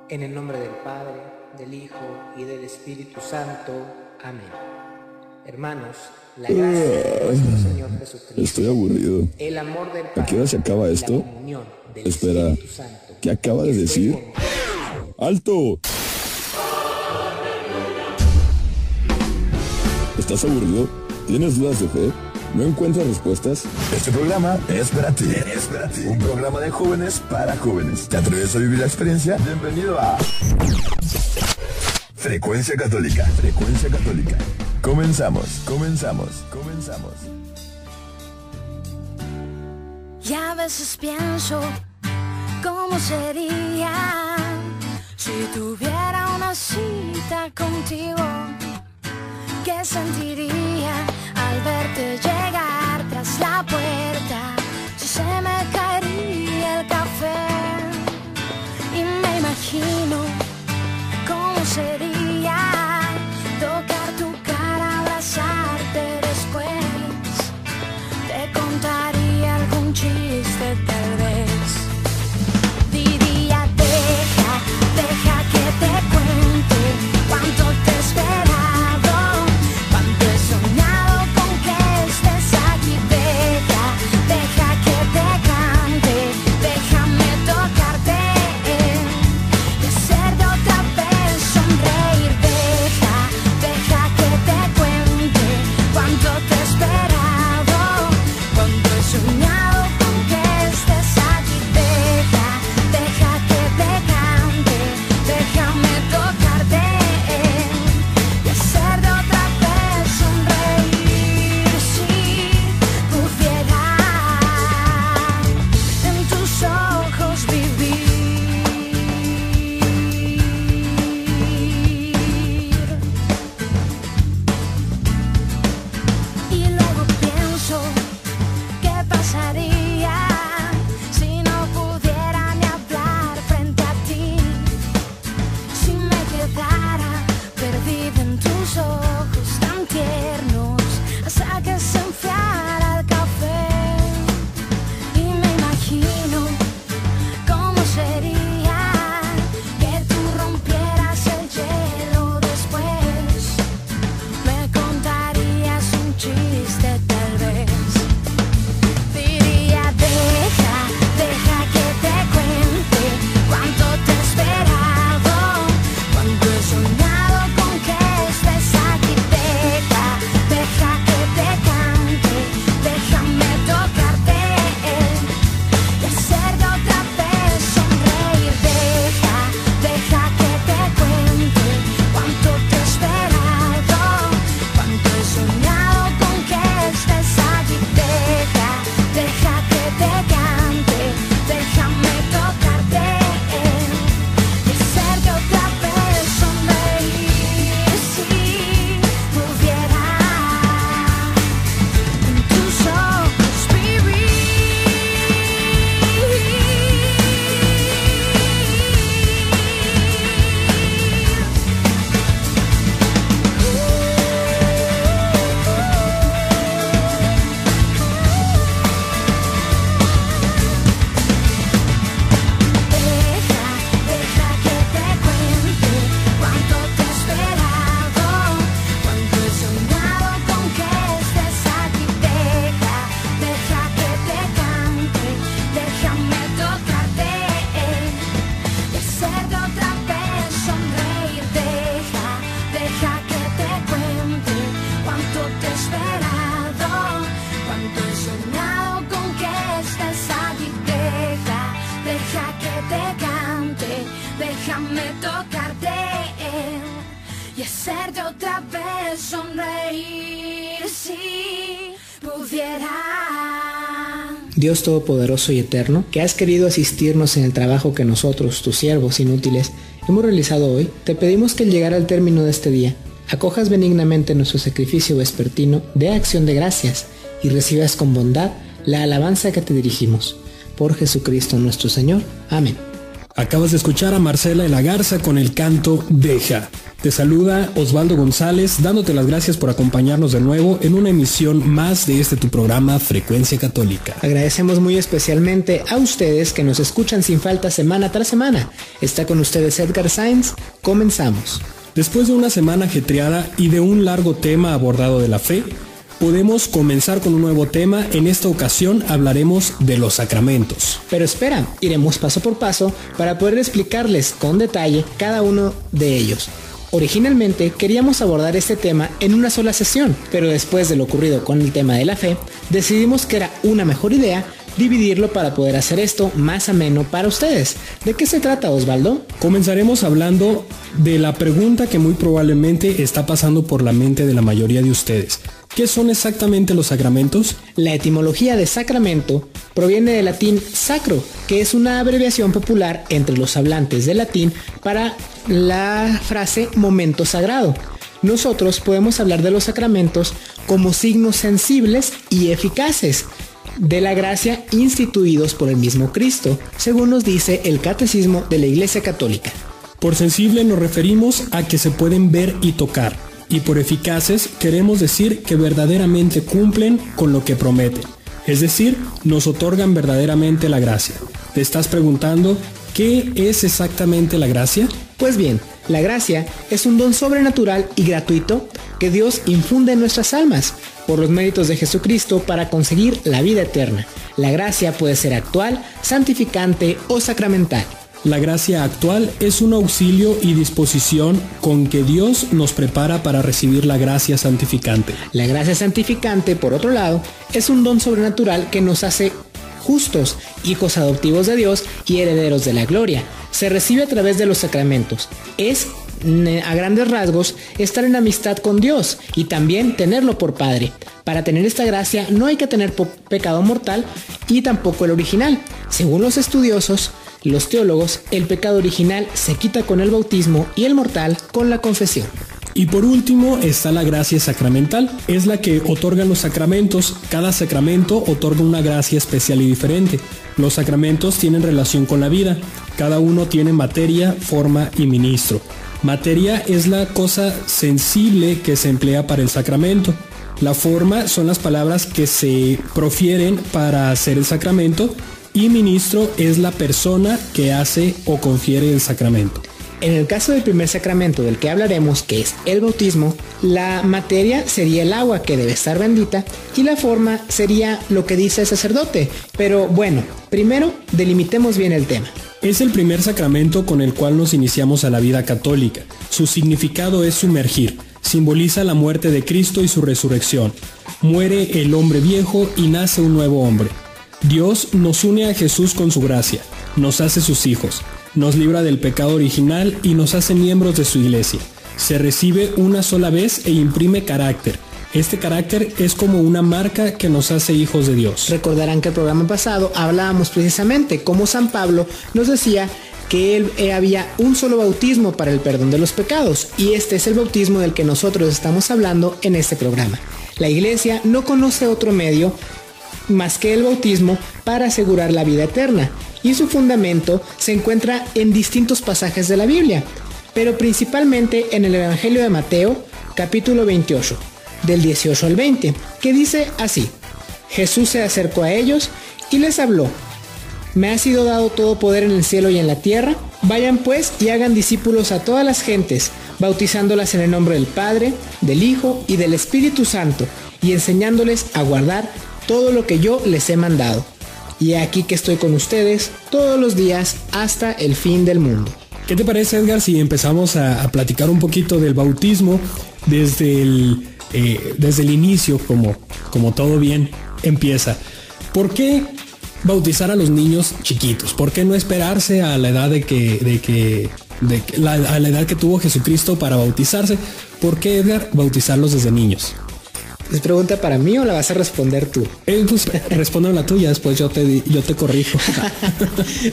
En el nombre del Padre, del Hijo y del Espíritu Santo. Amén. Hermanos, la gracia de nuestro Señor Jesucristo, Estoy aburrido. el amor del Padre, ¿A qué hora se acaba esto? la comunión del Espera, Espíritu Santo, ¿qué acaba de esté decir? con- ¡Alto! ¿Estás aburrido? ¿Tienes dudas de fe? ¿No encuentras respuestas? Este programa es para ti. Un programa de jóvenes para jóvenes. ¿Te atreves a vivir la experiencia? Bienvenido a Frecuencia Católica. Comenzamos. Y a veces pienso cómo sería si tuviera una cita contigo. ¿Qué sentiría al verte llegar tras la puerta? Si se me caería el café. Y me imagino cómo sería tocar tu cara, abrazarte después. Te contaría algún chiste tal vez. Diría, deja que te cuente cuánto te he esperado, cuánto he soñado con que estés aquí. Deja que te cante, déjame tocarte y hacerte otra vez sonreír. Deja que te cuente cuánto te he esperado, cuánto he soñado con que estés aquí. Deja que te cante, déjame tocarte y hacerte otra vez sonreír. Si pudiera en tus ojos vivir. Y luego pienso, ¿qué pasaría si no pudiera ni hablar frente a ti? Si me quedara perdida en tus ojos tan tiernos hasta que se enfriara el café. Y me imagino cómo sería que tú rompieras el hielo después. Me contarías un chiste tal vez. Diría, deja que te cuente cuánto te he esperado, cuánto he soñado con que estés aquí. Deja que te cante, déjame tocarte y hacerte otra vez sonreír. Deja que te cuente cuánto te he esperado, cuánto he soñado con que estés aquí. Deja que te cante, déjame tocarte y hacerte otra vez sonreír. Si pudiera en tus ojos vivir. Deja que te cuente cuánto te he esperado, cuánto he soñado con que estés aquí. Deja que te cante, déjame tocarte y hacerte otra vez sonreír. Deja que te cuente cuánto te he esperado, cuánto he soñado con que estés aquí. Deja que te cante, déjame tocarte y hacerte otra vez sonreír. Si pudiera. Dios Todopoderoso y Eterno, que has querido asistirnos en el trabajo que nosotros, tus siervos inútiles, hemos realizado hoy, te pedimos que al llegar al término de este día, acojas benignamente nuestro sacrificio vespertino de acción de gracias y recibas con bondad la alabanza que te dirigimos. Por Jesucristo nuestro Señor. Amén. Acabas de escuchar a Marcela de la Garza con el canto Deja. Te saluda Osvaldo González, dándote las gracias por acompañarnos de nuevo en una emisión más de tu programa Frecuencia Católica. Agradecemos muy especialmente a ustedes que nos escuchan sin falta semana tras semana. Está con ustedes Edgar Sainz. Comenzamos. Después de una semana ajetreada y de un largo tema abordado de la fe, podemos comenzar con un nuevo tema. En esta ocasión hablaremos de los sacramentos. Pero espera, iremos paso por paso para poder explicarles con detalle cada uno de ellos. Originalmente queríamos abordar este tema en una sola sesión, pero después de lo ocurrido con el tema de la fe, decidimos que era una mejor idea dividirlo para poder hacer esto más ameno para ustedes. ¿De qué se trata, Osvaldo? Comenzaremos hablando de la pregunta que muy probablemente está pasando por la mente de la mayoría de ustedes. ¿Qué son exactamente los sacramentos? La etimología de sacramento proviene del latín sacro, que es una abreviación popular entre los hablantes del latín para la frase momento sagrado. Nosotros podemos hablar de los sacramentos como signos sensibles y eficaces de la gracia instituidos por el mismo Cristo, según nos dice el Catecismo de la Iglesia Católica. Por sensible nos referimos a que se pueden ver y tocar, y por eficaces queremos decir que verdaderamente cumplen con lo que prometen, es decir, nos otorgan verdaderamente la gracia. ¿Te estás preguntando qué es exactamente la gracia? Pues bien, la gracia es un don sobrenatural y gratuito que Dios infunde en nuestras almas por los méritos de Jesucristo para conseguir la vida eterna. La gracia puede ser actual, santificante o sacramental. La gracia actual es un auxilio y disposición con que Dios nos prepara para recibir la gracia santificante. La gracia santificante, por otro lado, es un don sobrenatural que nos hace justos, hijos adoptivos de Dios y herederos de la gloria. Se recibe a través de los sacramentos. Es, a grandes rasgos, estar en amistad con Dios y también tenerlo por Padre. Para tener esta gracia no hay que tener pecado mortal y tampoco el original. Según los estudiosos, los teólogos, el pecado original se quita con el bautismo y el mortal con la confesión. Y por último está la gracia sacramental, es la que otorgan los sacramentos. Cada sacramento otorga una gracia especial y diferente. Los sacramentos tienen relación con la vida, cada uno tiene materia, forma y ministro. Materia es la cosa sensible que se emplea para el sacramento. La forma son las palabras que se profieren para hacer el sacramento y ministro es la persona que hace o confiere el sacramento. En el caso del primer sacramento del que hablaremos, que es el bautismo, la materia sería el agua que debe estar bendita y la forma sería lo que dice el sacerdote. Pero bueno, primero delimitemos bien el tema. Es el primer sacramento con el cual nos iniciamos a la vida católica. Su significado es sumergir. Simboliza la muerte de Cristo y su resurrección. Muere el hombre viejo y nace un nuevo hombre. Dios nos une a Jesús con su gracia, nos hace sus hijos, nos libra del pecado original y nos hace miembros de su iglesia. Se recibe una sola vez e imprime carácter. Este carácter es como una marca que nos hace hijos de Dios. Recordarán que el programa pasado hablábamos precisamente cómo San Pablo nos decía que había un solo bautismo para el perdón de los pecados, y este es el bautismo del que nosotros estamos hablando en este programa. La iglesia no conoce otro medio más que el bautismo para asegurar la vida eterna, y su fundamento se encuentra en distintos pasajes de la Biblia, pero principalmente en el Evangelio de Mateo, capítulo 28, del 18 al 20, que dice así: Jesús se acercó a ellos y les habló: Me ha sido dado todo poder en el cielo y en la tierra. Vayan pues y hagan discípulos a todas las gentes, bautizándolas en el nombre del Padre, del Hijo y del Espíritu Santo, y enseñándoles a guardar todo lo que yo les he mandado. Y he aquí que estoy con ustedes todos los días hasta el fin del mundo. ¿Qué te parece, Edgar, si empezamos a platicar un poquito del bautismo desde el inicio, como todo bien empieza? ¿Por qué bautizar a los niños chiquitos? ¿Por qué no esperarse a la edad a la edad que tuvo Jesucristo para bautizarse? ¿Por qué, Edgar, bautizarlos desde niños? ¿Es pregunta para mí o la vas a responder tú? Pues responde la tuya, después yo te corrijo.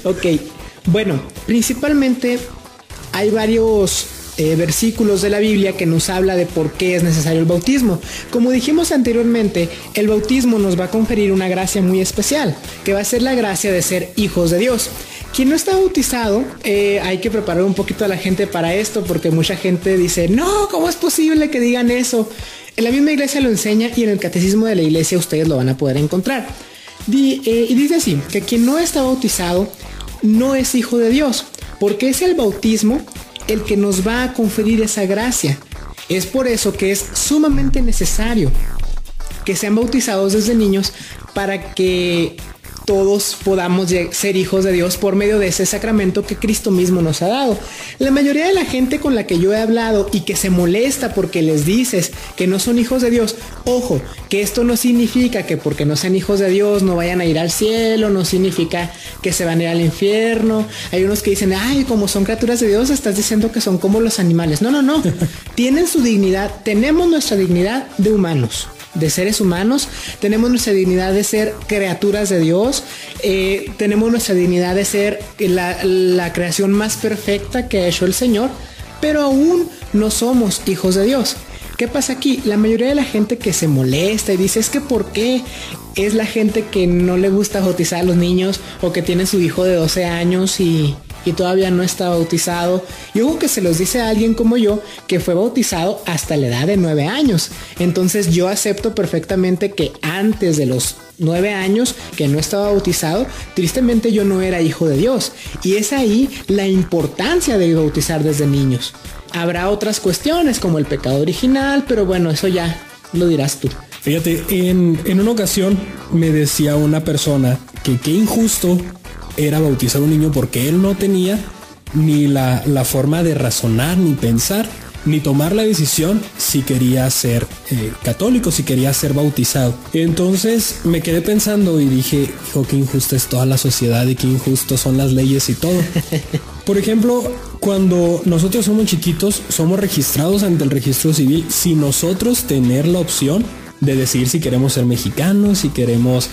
Ok, bueno, principalmente hay varios versículos de la Biblia que nos habla de por qué es necesario el bautismo. Como dijimos anteriormente, el bautismo nos va a conferir una gracia muy especial, que va a ser la gracia de ser hijos de Dios. Quien no está bautizado, hay que preparar un poquito a la gente para esto, porque mucha gente dice, no, ¿cómo es posible que digan eso? En la misma iglesia lo enseña y en el catecismo de la iglesia ustedes lo van a poder encontrar. Y dice así, que quien no está bautizado no es hijo de Dios, porque es el bautismo el que nos va a conferir esa gracia. Es por eso que es sumamente necesario que sean bautizados desde niños para que todos podamos ser hijos de Dios por medio de ese sacramento que Cristo mismo nos ha dado. La mayoría de la gente con la que yo he hablado y que se molesta porque les dices que no son hijos de Dios, ojo, que esto no significa que porque no sean hijos de Dios no vayan a ir al cielo, no significa que se van a ir al infierno. Hay unos que dicen, ay, como son criaturas de Dios, estás diciendo que son como los animales. No. Tienen su dignidad, tenemos nuestra dignidad de humanos, de seres humanos, tenemos nuestra dignidad de ser criaturas de Dios, tenemos nuestra dignidad de ser la creación más perfecta que ha hecho el Señor, pero aún no somos hijos de Dios. ¿Qué pasa aquí? La mayoría de la gente que se molesta y dice, es que ¿por qué? Es la gente que no le gusta bautizar a los niños o que tiene su hijo de 12 años y todavía no está bautizado. Y hubo que se los dice a alguien como yo que fue bautizado hasta la edad de 9 años. Entonces yo acepto perfectamente que antes de los 9 años que no estaba bautizado, tristemente yo no era hijo de Dios. Y es ahí la importancia de bautizar desde niños. Habrá otras cuestiones como el pecado original, pero bueno, eso ya lo dirás tú. Fíjate, en una ocasión me decía una persona que qué injusto era bautizar a un niño porque él no tenía ni la forma de razonar, ni pensar, ni tomar la decisión si quería ser católico, si quería ser bautizado. Entonces me quedé pensando y dije, hijo, qué injusta es toda la sociedad y qué injustos son las leyes y todo. Por ejemplo, cuando nosotros somos chiquitos, somos registrados ante el registro civil sin nosotros tener la opción de decir si queremos ser mexicanos, si queremos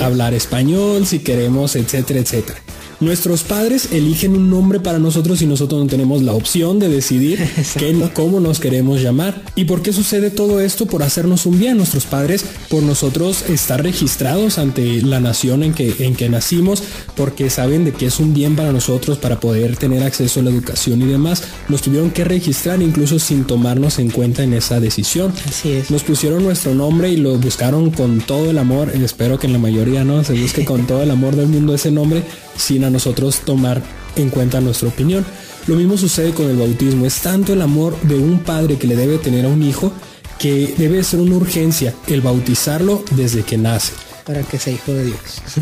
hablar español, si queremos, etcétera, etcétera. Nuestros padres eligen un nombre para nosotros y nosotros no tenemos la opción de decidir cómo nos queremos llamar. ¿Y por qué sucede todo esto? Por hacernos un bien. Nuestros padres, por nosotros estar registrados ante la nación en que nacimos, porque saben de que es un bien para nosotros para poder tener acceso a la educación y demás, nos tuvieron que registrar incluso sin tomarnos en cuenta en esa decisión. Así es. Nos pusieron nuestro nombre y lo buscaron con todo el amor. Espero que en la mayoría no se busque con todo el amor del mundo ese nombre, sin a nosotros tomar en cuenta nuestra opinión. Lo mismo sucede con el bautismo. Es tanto el amor de un padre que le debe tener a un hijo que debe ser una urgencia el bautizarlo desde que nace. Para que sea hijo de Dios.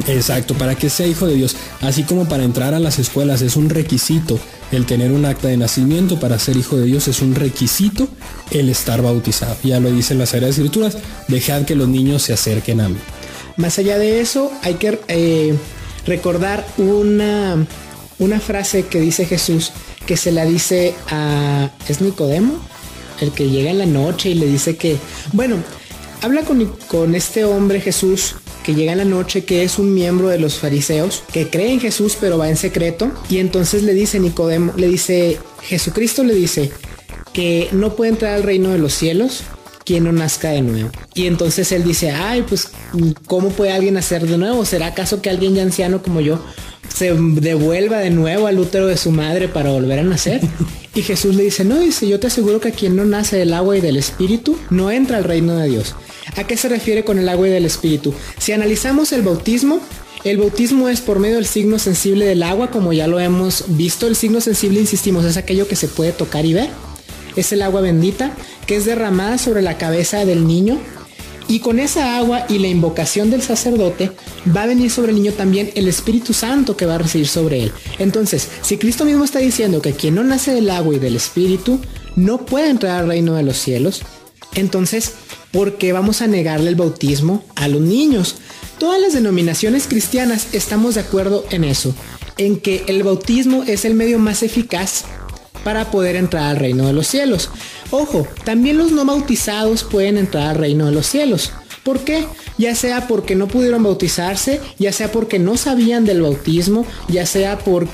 Exacto, para que sea hijo de Dios. Así como para entrar a las escuelas es un requisito el tener un acta de nacimiento, para ser hijo de Dios es un requisito el estar bautizado. Ya lo dicen las Sagradas Escrituras, dejad que los niños se acerquen a mí. Más allá de eso, hay que recordar una frase que dice Jesús, que se la dice a... ¿es Nicodemo? El que llega en la noche y le dice que... Bueno, habla con este hombre Jesús que llega en la noche, que es un miembro de los fariseos, que cree en Jesús pero va en secreto. Y entonces le dice Nicodemo, Jesucristo le dice que no puede entrar al reino de los cielos quien no nazca de nuevo. Y entonces él dice, ay, pues, ¿cómo puede alguien nacer de nuevo? ¿Será acaso que alguien ya anciano como yo se devuelva de nuevo al útero de su madre para volver a nacer? Y Jesús le dice, no, dice, yo te aseguro que quien no nace del agua y del espíritu no entra al reino de Dios. ¿A qué se refiere con el agua y del espíritu? Si analizamos el bautismo es por medio del signo sensible del agua, como ya lo hemos visto. El signo sensible, insistimos, es aquello que se puede tocar y ver. Es el agua bendita que es derramada sobre la cabeza del niño, y con esa agua y la invocación del sacerdote va a venir sobre el niño también el Espíritu Santo que va a recibir sobre él. Entonces, si Cristo mismo está diciendo que quien no nace del agua y del Espíritu no puede entrar al reino de los cielos, entonces, ¿por qué vamos a negarle el bautismo a los niños? Todas las denominaciones cristianas estamos de acuerdo en eso, en que el bautismo es el medio más eficaz para poder entrar al reino de los cielos. Ojo, también los no bautizados pueden entrar al reino de los cielos. ¿Por qué? Ya sea porque no pudieron bautizarse, ya sea porque no sabían del bautismo, ya sea por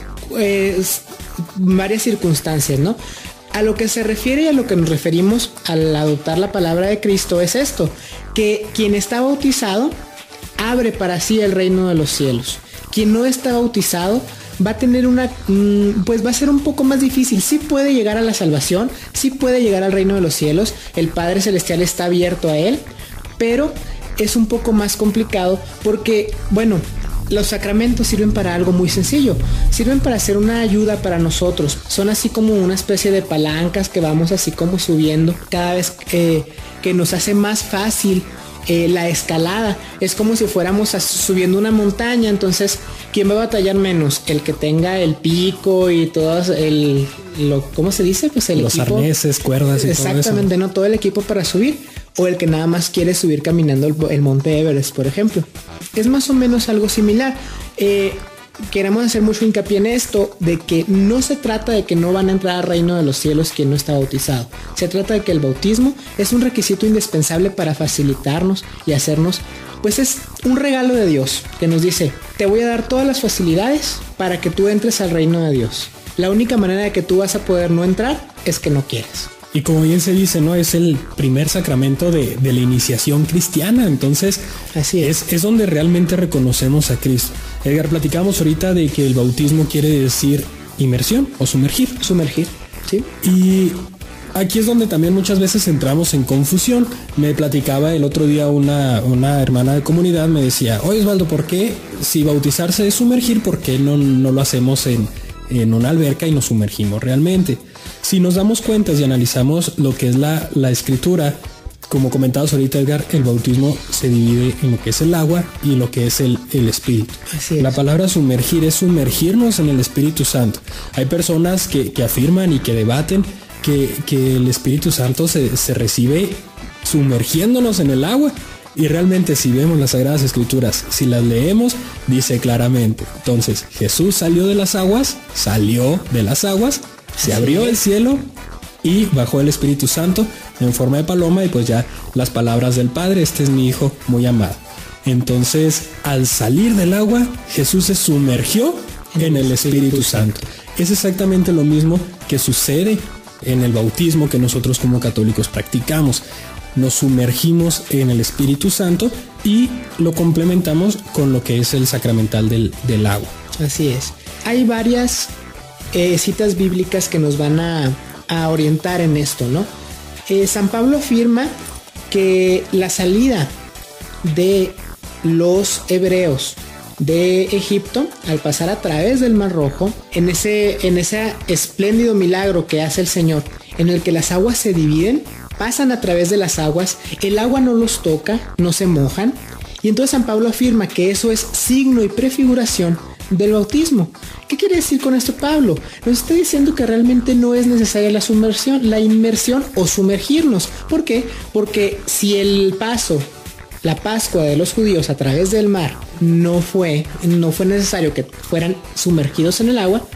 varias circunstancias, ¿no? A lo que se refiere y a lo que nos referimos al adoptar la palabra de Cristo es esto, que quien está bautizado abre para sí el reino de los cielos. Quien no está bautizado va a tener pues va a ser un poco más difícil. Sí puede llegar a la salvación, sí puede llegar al reino de los cielos, el Padre Celestial está abierto a él, pero es un poco más complicado porque, bueno, los sacramentos sirven para algo muy sencillo, sirven para hacer una ayuda para nosotros, son así como una especie de palancas que vamos así como subiendo cada vez que nos hace más fácil la escalada. Es como si fuéramos subiendo una montaña. Entonces, ¿quién va a batallar menos? El que tenga el pico y todos ¿cómo se dice? Pues los equipo, arneses, cuerdas y exactamente, todo eso. No todo el equipo para subir, o el que nada más quiere subir caminando el monte Everest, por ejemplo. Es más o menos algo similar. Queremos hacer mucho hincapié en esto, de que no se trata de que no van a entrar al reino de los cielos quien no está bautizado. Se trata de que el bautismo es un requisito indispensable para facilitarnos y hacernos, pues es un regalo de Dios que nos dice: te voy a dar todas las facilidades para que tú entres al reino de Dios. La única manera de que tú vas a poder no entrar es que no quieres. Y como bien se dice, ¿no? Es el primer sacramento de la iniciación cristiana. Entonces, así es donde realmente reconocemos a Cristo. Edgar, platicamos ahorita de que el bautismo quiere decir inmersión o sumergir. Sumergir, sí. Y aquí es donde también muchas veces entramos en confusión. Me platicaba el otro día una hermana de comunidad, me decía: oye, Osvaldo, ¿por qué si bautizarse es sumergir, por qué no lo hacemos en una alberca y nos sumergimos realmente? Si nos damos cuenta y analizamos lo que es la escritura, como comentabas ahorita, Edgar, el bautismo se divide en lo que es el agua y lo que es el espíritu. Así es. La palabra sumergir es sumergirnos en el Espíritu Santo. Hay personas que afirman y que debaten que el Espíritu Santo se recibe sumergiéndonos en el agua. Y realmente, si vemos las Sagradas Escrituras, si las leemos, dice claramente: entonces Jesús salió de las aguas, se abrió el cielo y bajó el Espíritu Santo en forma de paloma, y pues ya las palabras del Padre: este es mi Hijo muy amado. Entonces, al salir del agua, Jesús se sumergió en el Espíritu Santo. Es exactamente lo mismo que sucede en el bautismo que nosotros como católicos practicamos. Nos sumergimos en el Espíritu Santo y lo complementamos con lo que es el sacramental del agua. Así es. Hay varias citas bíblicas que nos van a orientar en esto, ¿no? San Pablo afirma que la salida de los hebreos de Egipto, al pasar a través del Mar Rojo, en ese espléndido milagro que hace el Señor, en el que las aguas se dividen, pasan a través de las aguas, el agua no los toca, no se mojan, y entonces San Pablo afirma que eso es signo y prefiguración del bautismo. ¿Qué quiere decir con esto Pablo? Nos está diciendo que realmente no es necesaria la inmersión o sumergirnos. ¿Por qué? Porque si la Pascua de los judíos a través del mar no fue necesario que fueran sumergidos en el agua,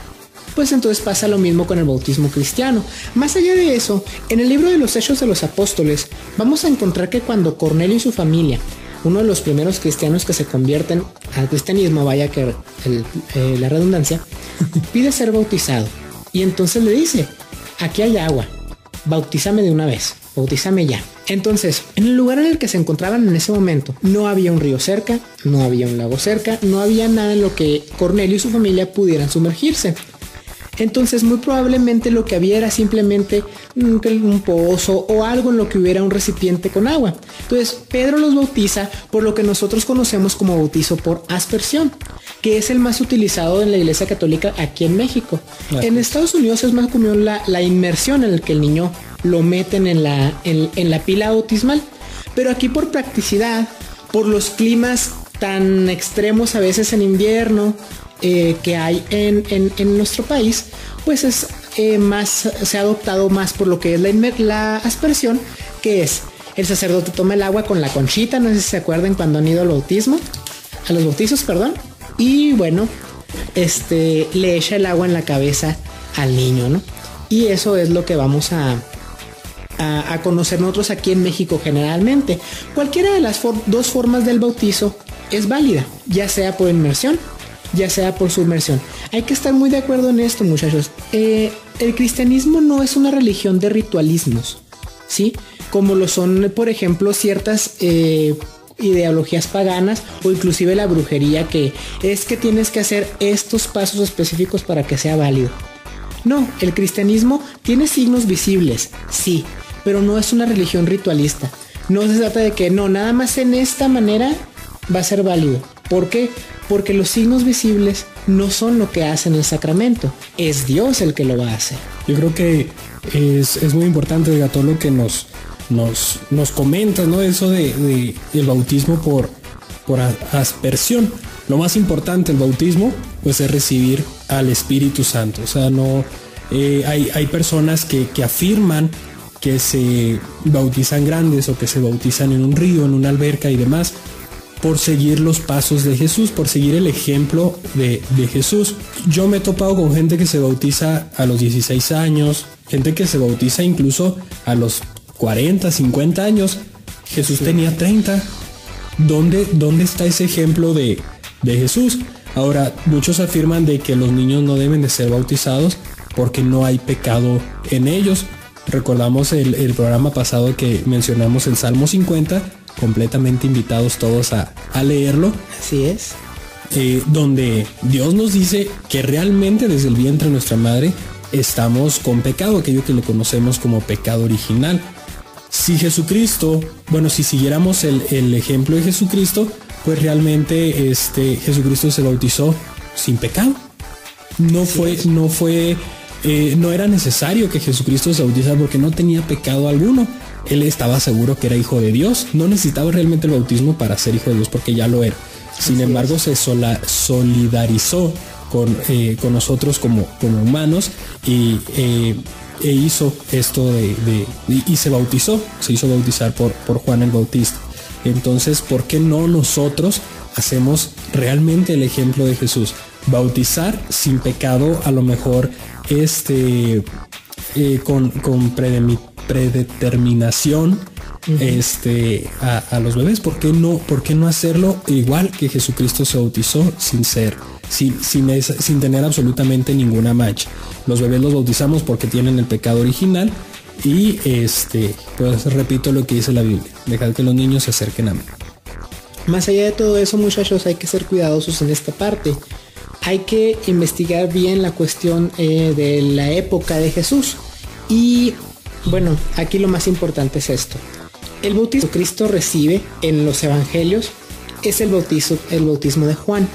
pues entonces pasa lo mismo con el bautismo cristiano. Más allá de eso, en el libro de los Hechos de los Apóstoles vamos a encontrar que cuando Cornelio y su familia, uno de los primeros cristianos que se convierten al cristianismo, vaya que la redundancia, pide ser bautizado, y entonces le dice: aquí hay agua, bautízame de una vez, bautízame ya. Entonces, en el lugar en el que se encontraban en ese momento, no había un río cerca, no había un lago cerca, no había nada en lo que Cornelio y su familia pudieran sumergirse. Entonces, muy probablemente lo que había era simplemente un pozo o algo en lo que hubiera un recipiente con agua. Entonces, Pedro los bautiza por lo que nosotros conocemos como bautizo por aspersión, que es el más utilizado en la Iglesia Católica aquí en México. Claro. En Estados Unidos es más común la inmersión, en el que el niño lo meten en la pila bautismal. Pero aquí, por practicidad, por los climas tan extremos a veces en invierno, que hay en nuestro país, pues se ha adoptado más por lo que es la aspersión, que es el sacerdote toma el agua con la conchita, no sé si se acuerdan cuando han ido a los bautizos, y bueno, le echa el agua en la cabeza al niño, ¿no? Y eso es lo que vamos a conocer nosotros aquí en México generalmente. Cualquiera de las dos formas del bautizo es válida, ya sea por inmersión, ya sea por sumersión. Hay que estar muy de acuerdo en esto, muchachos. El cristianismo no es una religión de ritualismos, ¿sí? Como lo son, por ejemplo, ciertas ideologías paganas o inclusive la brujería, que es que tienes que hacer estos pasos específicos para que sea válido. No, el cristianismo tiene signos visibles, sí, pero no es una religión ritualista. No se trata de que no, nada más en esta manera va a ser válido. ¿Por qué? Porque los signos visibles no son lo que hacen el sacramento, es Dios el que lo va a hacer. Yo creo que es muy importante, Gato, lo que nos comentas, ¿no? Eso de el bautismo por aspersión. Lo más importante del bautismo, pues, es recibir al Espíritu Santo. O sea, no hay personas que afirman que se bautizan grandes o que se bautizan en un río, en una alberca y demás, por seguir los pasos de Jesús, por seguir el ejemplo de Jesús. Yo me he topado con gente que se bautiza a los 16 años, gente que se bautiza incluso a los 40, 50 años. Jesús tenía 30. ¿Dónde está ese ejemplo de Jesús? Ahora, muchos afirman de que los niños no deben de ser bautizados porque no hay pecado en ellos. Recordamos el programa pasado que mencionamos el Salmo 50, completamente invitados todos a leerlo. Así es. Donde Dios nos dice que realmente desde el vientre de nuestra madre estamos con pecado, aquello que le conocemos como pecado original. Si Jesucristo, si siguiéramos el ejemplo de Jesucristo, pues realmente Jesucristo se bautizó sin pecado. No era necesario que Jesucristo se bautizara porque no tenía pecado alguno. Él estaba seguro que era hijo de Dios. No necesitaba realmente el bautismo para ser hijo de Dios porque ya lo era. Sin embargo, se solidarizó con nosotros como humanos y hizo esto y se bautizó. Se hizo bautizar por Juan el Bautista. Entonces, ¿por qué no nosotros hacemos realmente el ejemplo de Jesús? Bautizar sin pecado, a lo mejor con predeterminación a los bebés. ¿Por qué no hacerlo igual que Jesucristo se bautizó sin tener absolutamente ninguna mancha? Los bebés los bautizamos porque tienen el pecado original y pues repito lo que dice la Biblia: dejad que los niños se acerquen a mí. Más allá de todo eso, muchachos, hay que ser cuidadosos en esta parte. Hay que investigar bien la cuestión de la época de Jesús. Y bueno, aquí lo más importante es esto: el bautismo que Cristo recibe en los evangelios es el bautismo de Juan,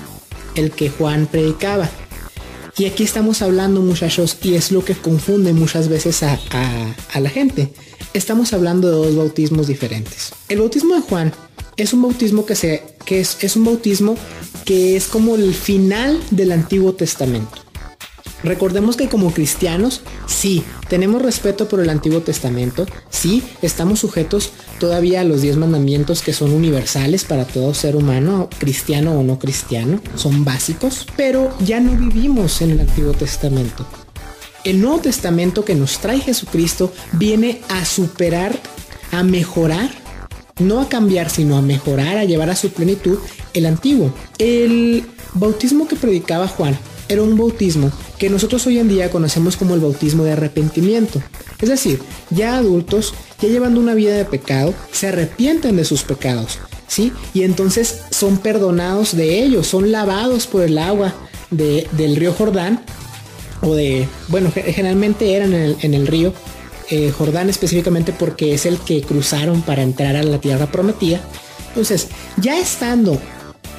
el que Juan predicaba. Y aquí estamos hablando, muchachos, y es lo que confunde muchas veces a la gente. Estamos hablando de dos bautismos diferentes. El bautismo de Juan es un bautismo es un bautismo que es como el final del Antiguo Testamento. Recordemos que como cristianos, sí, tenemos respeto por el Antiguo Testamento, sí, estamos sujetos todavía a los 10 mandamientos que son universales para todo ser humano, cristiano o no cristiano, son básicos, pero ya no vivimos en el Antiguo Testamento. El Nuevo Testamento que nos trae Jesucristo viene a superar, a mejorar, no a cambiar, sino a mejorar, a llevar a su plenitud el Antiguo. El bautismo que predicaba Juan era un bautismo que nosotros hoy en día conocemos como el bautismo de arrepentimiento. Es decir, ya adultos, ya llevando una vida de pecado, se arrepienten de sus pecados, ¿sí? Y entonces son perdonados de ellos, son lavados por el agua del río Jordán, generalmente eran en el río Jordán, específicamente porque es el que cruzaron para entrar a la tierra prometida. Entonces, ya estando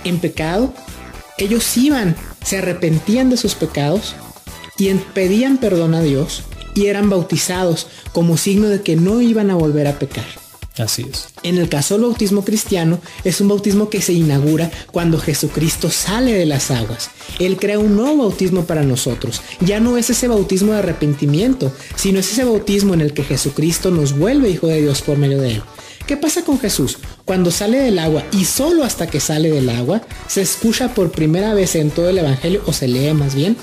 en pecado, ellos se arrepentían de sus pecados y pedían perdón a Dios y eran bautizados como signo de que no iban a volver a pecar. Así es. En el caso del bautismo cristiano, es un bautismo que se inaugura cuando Jesucristo sale de las aguas. Él crea un nuevo bautismo para nosotros. Ya no es ese bautismo de arrepentimiento, sino es ese bautismo en el que Jesucristo nos vuelve hijo de Dios por medio de él. ¿Qué pasa con Jesús? Cuando sale del agua, y solo hasta que sale del agua, se escucha por primera vez en todo el evangelio, o se lee más bien,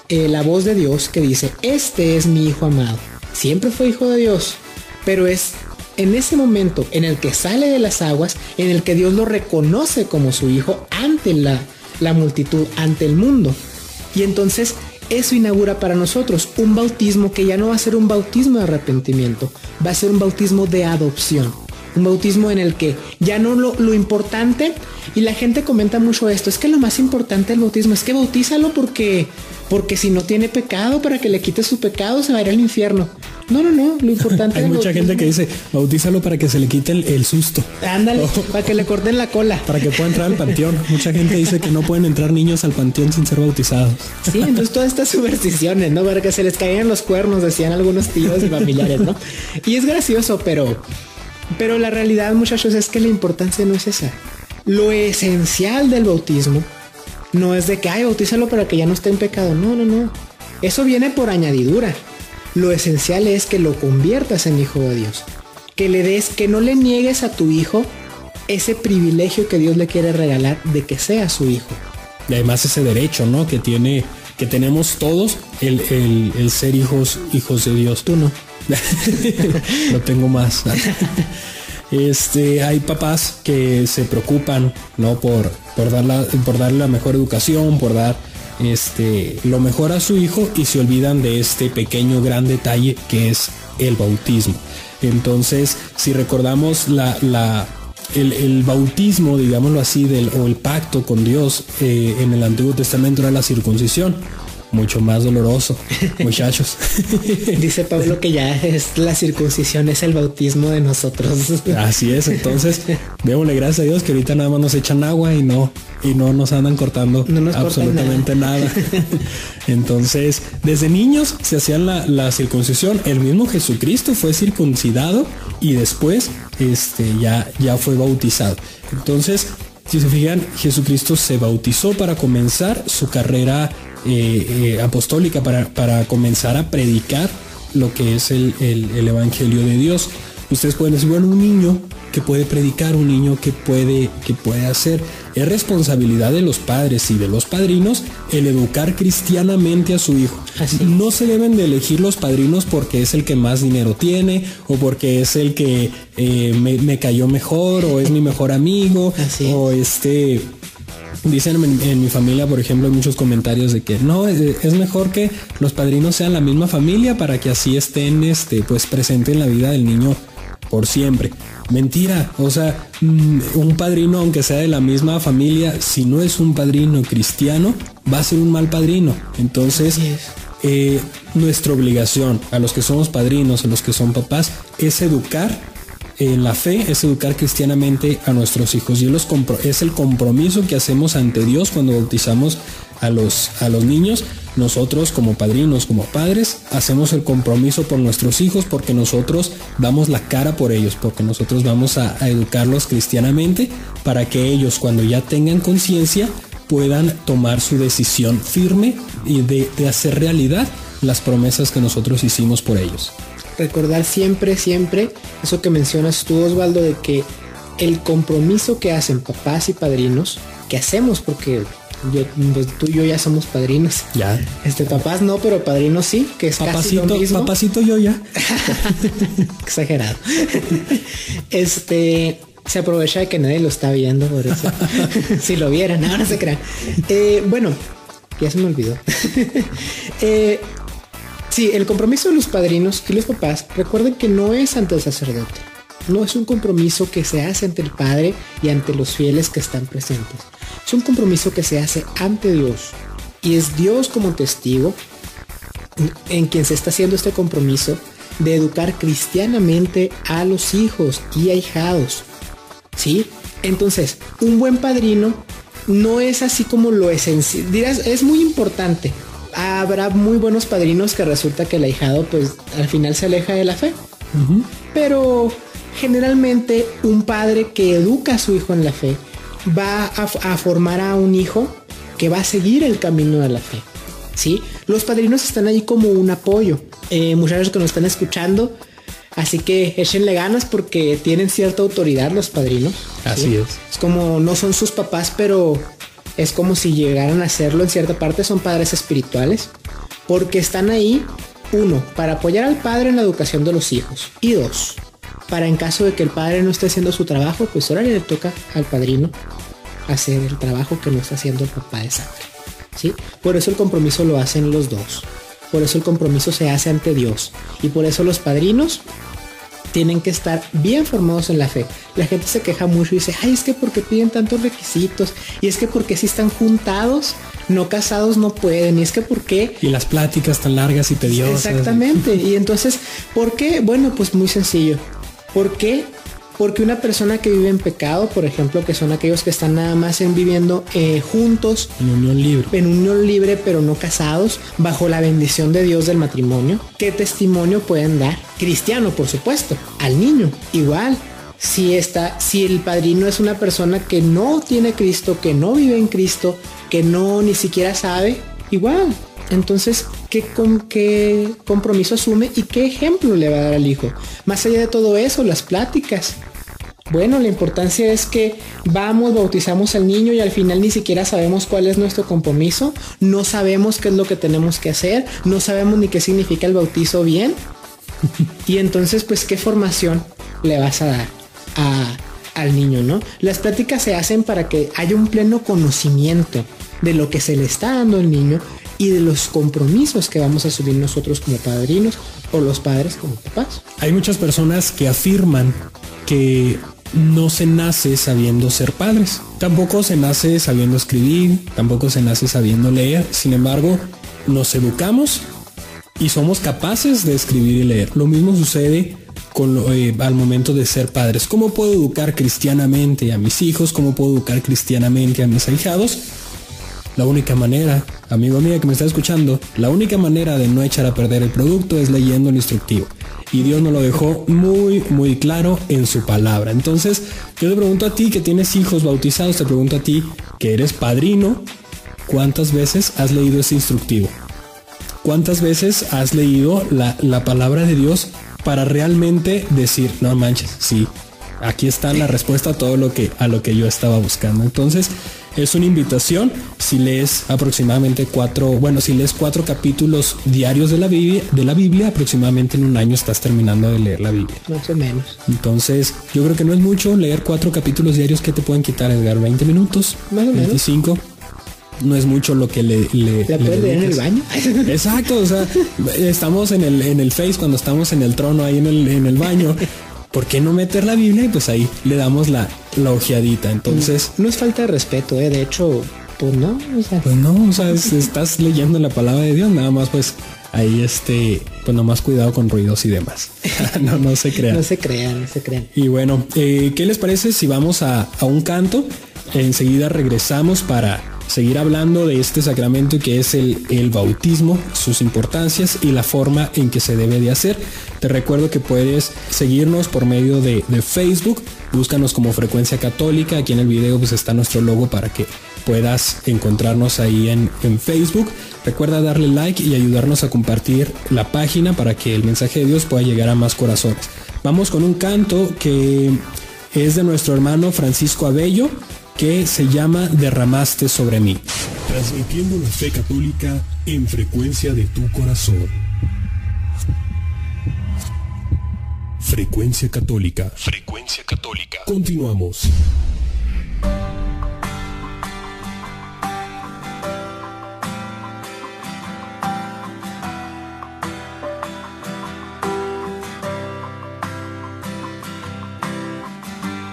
la voz de Dios que dice: este es mi hijo amado. Siempre fue hijo de Dios, pero es en ese momento en el que sale de las aguas, en el que Dios lo reconoce como su hijo ante la multitud, ante el mundo. Y entonces eso inaugura para nosotros un bautismo que ya no va a ser un bautismo de arrepentimiento, va a ser un bautismo de adopción. Un bautismo en el que ya no lo importante, y la gente comenta mucho esto, es que lo más importante del bautismo es que bautízalo porque si no tiene pecado, para que le quite su pecado, se va a ir al infierno. No, lo importante Hay mucha gente que dice, bautízalo para que se le quite el susto. Ándale, para que le corten la cola. Para que pueda entrar al panteón. Mucha gente dice que no pueden entrar niños al panteón sin ser bautizados. Sí, entonces todas estas supersticiones, ¿no? Para que se les caían los cuernos, decían algunos tíos y familiares, ¿no? Y es gracioso, pero la realidad, muchachos, es que la importancia no es esa. Lo esencial del bautismo no es de que, bautízalo para que ya no esté en pecado. No. Eso viene por añadidura. Lo esencial es que lo conviertas en hijo de Dios. Que no le niegues a tu hijo ese privilegio que Dios le quiere regalar de que sea su hijo. Y además ese derecho, ¿no? Que tenemos todos el ser hijos de Dios. Tú no. Lo tengo más. Hay papás que se preocupan, ¿no? Por darle la mejor educación, por dar lo mejor a su hijo, y se olvidan de este pequeño gran detalle que es el bautismo. Entonces, si recordamos el bautismo, digámoslo así, o el pacto con Dios en el Antiguo Testamento era la circuncisión. Mucho más doloroso, muchachos. Dice Pablo que ya es la circuncisión, es el bautismo de nosotros. Así es, entonces démosle gracias a Dios que ahorita nada más nos echan agua y no nos andan cortando absolutamente nada. Entonces, desde niños se hacían la circuncisión. El mismo Jesucristo fue circuncidado y después ya fue bautizado. Entonces, si se fijan, Jesucristo se bautizó para comenzar su carrera apostólica, para comenzar a predicar lo que es el evangelio de Dios. Ustedes pueden decir, bueno, un niño que puede predicar, un niño que puede hacer. Es responsabilidad de los padres y de los padrinos el educar cristianamente a su hijo. Así. No se deben de elegir los padrinos porque es el que más dinero tiene, o porque es el que me cayó mejor, o es mi mejor amigo. Así. O dicen en mi familia, por ejemplo, hay muchos comentarios de que no, es mejor que los padrinos sean la misma familia para que así estén pues presentes en la vida del niño por siempre. Mentira, o sea, un padrino, aunque sea de la misma familia, si no es un padrino cristiano, va a ser un mal padrino. Entonces, nuestra obligación a los que somos padrinos, a los que son papás, es educar en la fe, es educar cristianamente a nuestros hijos, y es el compromiso que hacemos ante Dios cuando bautizamos a los niños. Nosotros como padrinos, como padres, hacemos el compromiso por nuestros hijos, porque nosotros damos la cara por ellos, porque nosotros vamos a educarlos cristianamente, para que ellos, cuando ya tengan conciencia, puedan tomar su decisión firme y de hacer realidad las promesas que nosotros hicimos por ellos. Recordar siempre eso que mencionas tú, Osvaldo, de que el compromiso que hacen papás y padrinos, que hacemos, porque tú y yo ya somos padrinos. Ya. Papás no, pero padrinos sí, que es casi lo mismo. Papacito yo ya. Exagerado. Se aprovecha de que nadie lo está viendo, por eso. Si lo vieran, ahora se crean. Bueno, ya se me olvidó. Sí, el compromiso de los padrinos y los papás, recuerden que no es ante el sacerdote. No es un compromiso que se hace ante el Padre y ante los fieles que están presentes. Es un compromiso que se hace ante Dios. Y es Dios como testigo en quien se está haciendo este compromiso de educar cristianamente a los hijos y ahijados. ¿Sí? Entonces, un buen padrino no es así como lo esencial. Dirás, es muy importante. Habrá muy buenos padrinos que resulta que el ahijado pues al final se aleja de la fe. Uh-huh. Pero generalmente un padre que educa a su hijo en la fe va a formar a un hijo que va a seguir el camino de la fe. ¿Sí? Los padrinos están ahí como un apoyo. Muchachos que nos están escuchando, así que échenle ganas porque tienen cierta autoridad los padrinos. Así ¿sí? es. Es como no son sus papás, pero es como si llegaran a serlo en cierta parte. Son padres espirituales porque están ahí, uno, para apoyar al padre en la educación de los hijos, y dos, para en caso de que el padre no esté haciendo su trabajo, pues ahora le toca al padrino hacer el trabajo que no está haciendo el papá de sangre. ¿Sí? Por eso el compromiso lo hacen los dos. Por eso el compromiso se hace ante Dios. Y por eso los padrinos tienen que estar bien formados en la fe. La gente se queja mucho y dice, ay, es que porque piden tantos requisitos, y es que porque si están juntados, no casados no pueden, y es que porque... Y las pláticas tan largas y tediosas. Exactamente. Y entonces, ¿por qué? Bueno, pues muy sencillo. ¿Por qué? Porque una persona que vive en pecado, por ejemplo, que son aquellos que están nada más viviendo juntos, En unión libre, pero no casados, bajo la bendición de Dios del matrimonio, ¿qué testimonio pueden dar? Cristiano, por supuesto, al niño. Igual, si el padrino es una persona que no tiene Cristo, que no vive en Cristo, que no ni siquiera sabe, igual. Entonces, ¿qué compromiso asume y qué ejemplo le va a dar al hijo? Más allá de todo eso, las pláticas. Bueno, la importancia es que bautizamos al niño y al final ni siquiera sabemos cuál es nuestro compromiso, no sabemos qué es lo que tenemos que hacer, no sabemos ni qué significa el bautizo bien. Y entonces, pues, ¿qué formación le vas a dar al niño, no? Las pláticas se hacen para que haya un pleno conocimiento de lo que se le está dando al niño y de los compromisos que vamos a asumir nosotros como padrinos o los padres como papás. Hay muchas personas que afirman que no se nace sabiendo ser padres. Tampoco se nace sabiendo escribir, tampoco se nace sabiendo leer. Sin embargo, nos educamos y somos capaces de escribir y leer. Lo mismo sucede al momento de ser padres. ¿Cómo puedo educar cristianamente a mis hijos? ¿Cómo puedo educar cristianamente a mis ahijados? La única manera, amigo mío que me está escuchando, la única manera de no echar a perder el producto es leyendo el instructivo. Y Dios nos lo dejó muy, muy claro en su palabra. Entonces, yo te pregunto a ti que tienes hijos bautizados, te pregunto a ti que eres padrino, ¿cuántas veces has leído ese instructivo? ¿Cuántas veces has leído la palabra de Dios para realmente decir, no manches, sí, aquí está la respuesta a todo lo que yo estaba buscando? Entonces, es una invitación. Si lees aproximadamente 4 capítulos diarios de la Biblia, aproximadamente en un año estás terminando de leer la Biblia. Más o menos. Entonces, yo creo que no es mucho leer 4 capítulos diarios. que te pueden quitar, Edgar? ¿20 minutos? Más o menos. 25. No es mucho lo que ¿La puedes leer en el baño? Exacto, o sea, estamos en el Face, cuando estamos en el trono ahí en el baño. ¿Por qué no meter la Biblia? Y pues ahí le damos la ojeadita. Entonces, no es falta de respeto, de hecho, pues no, estás leyendo la palabra de Dios, nada más pues ahí pues nomás cuidado con ruidos y demás. no se crean. No se crean. Y bueno, ¿qué les parece si vamos a un canto? Enseguida regresamos para seguir hablando de este sacramento que es el bautismo, sus importancias y la forma en que se debe de hacer. Te recuerdo que puedes seguirnos por medio de Facebook, búscanos como Frecuencia Católica. Aquí en el video pues está nuestro logo para que puedas encontrarnos ahí en Facebook. Recuerda darle like y ayudarnos a compartir la página para que el mensaje de Dios pueda llegar a más corazones. Vamos con un canto que es de nuestro hermano Francisco Abello, que se llama Derramaste sobre mí. Transmitiendo la fe católica en frecuencia de tu corazón. Frecuencia Católica. Frecuencia Católica. Continuamos.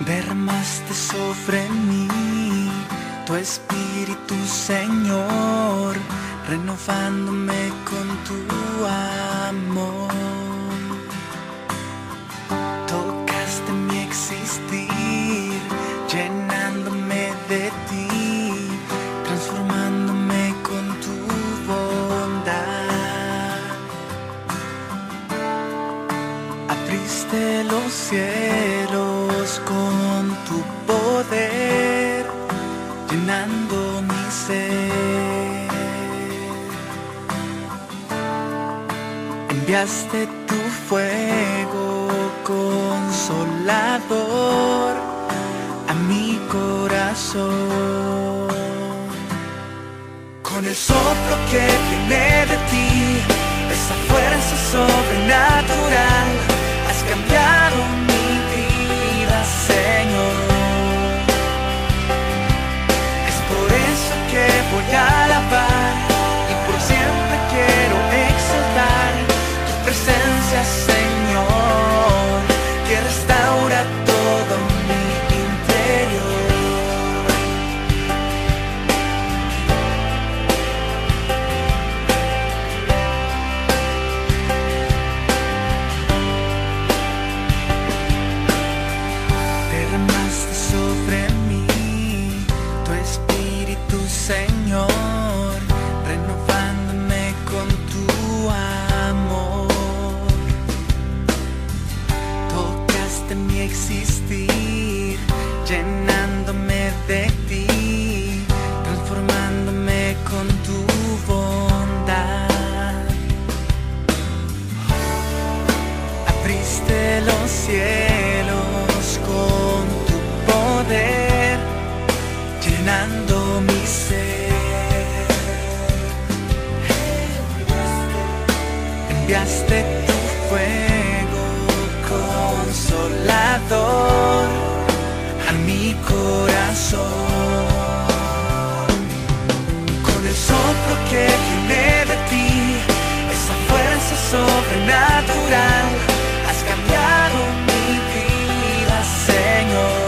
Derramaste sobre mí tu espíritu, Señor, renovándome con tu amor. Tocaste mi existir, llenándome de ti, transformándome con tu bondad. Abriste los cielos con tu poder, llenando mi ser. Enviaste tu fuego consolador a mi corazón. Con el soplo que viene de ti, esa fuerza sobrenatural, has cambiado mi vida, Señor. Es por eso que voy a alabar y por siempre quiero exaltar tu presencia, Señor. los cielos con tu poder, llenando mi ser. Enviaste tu fuego consolador a mi corazón. Con el soplo que viene de ti, esa fuerza sobrenatural, has cambiado mi vida, Señor.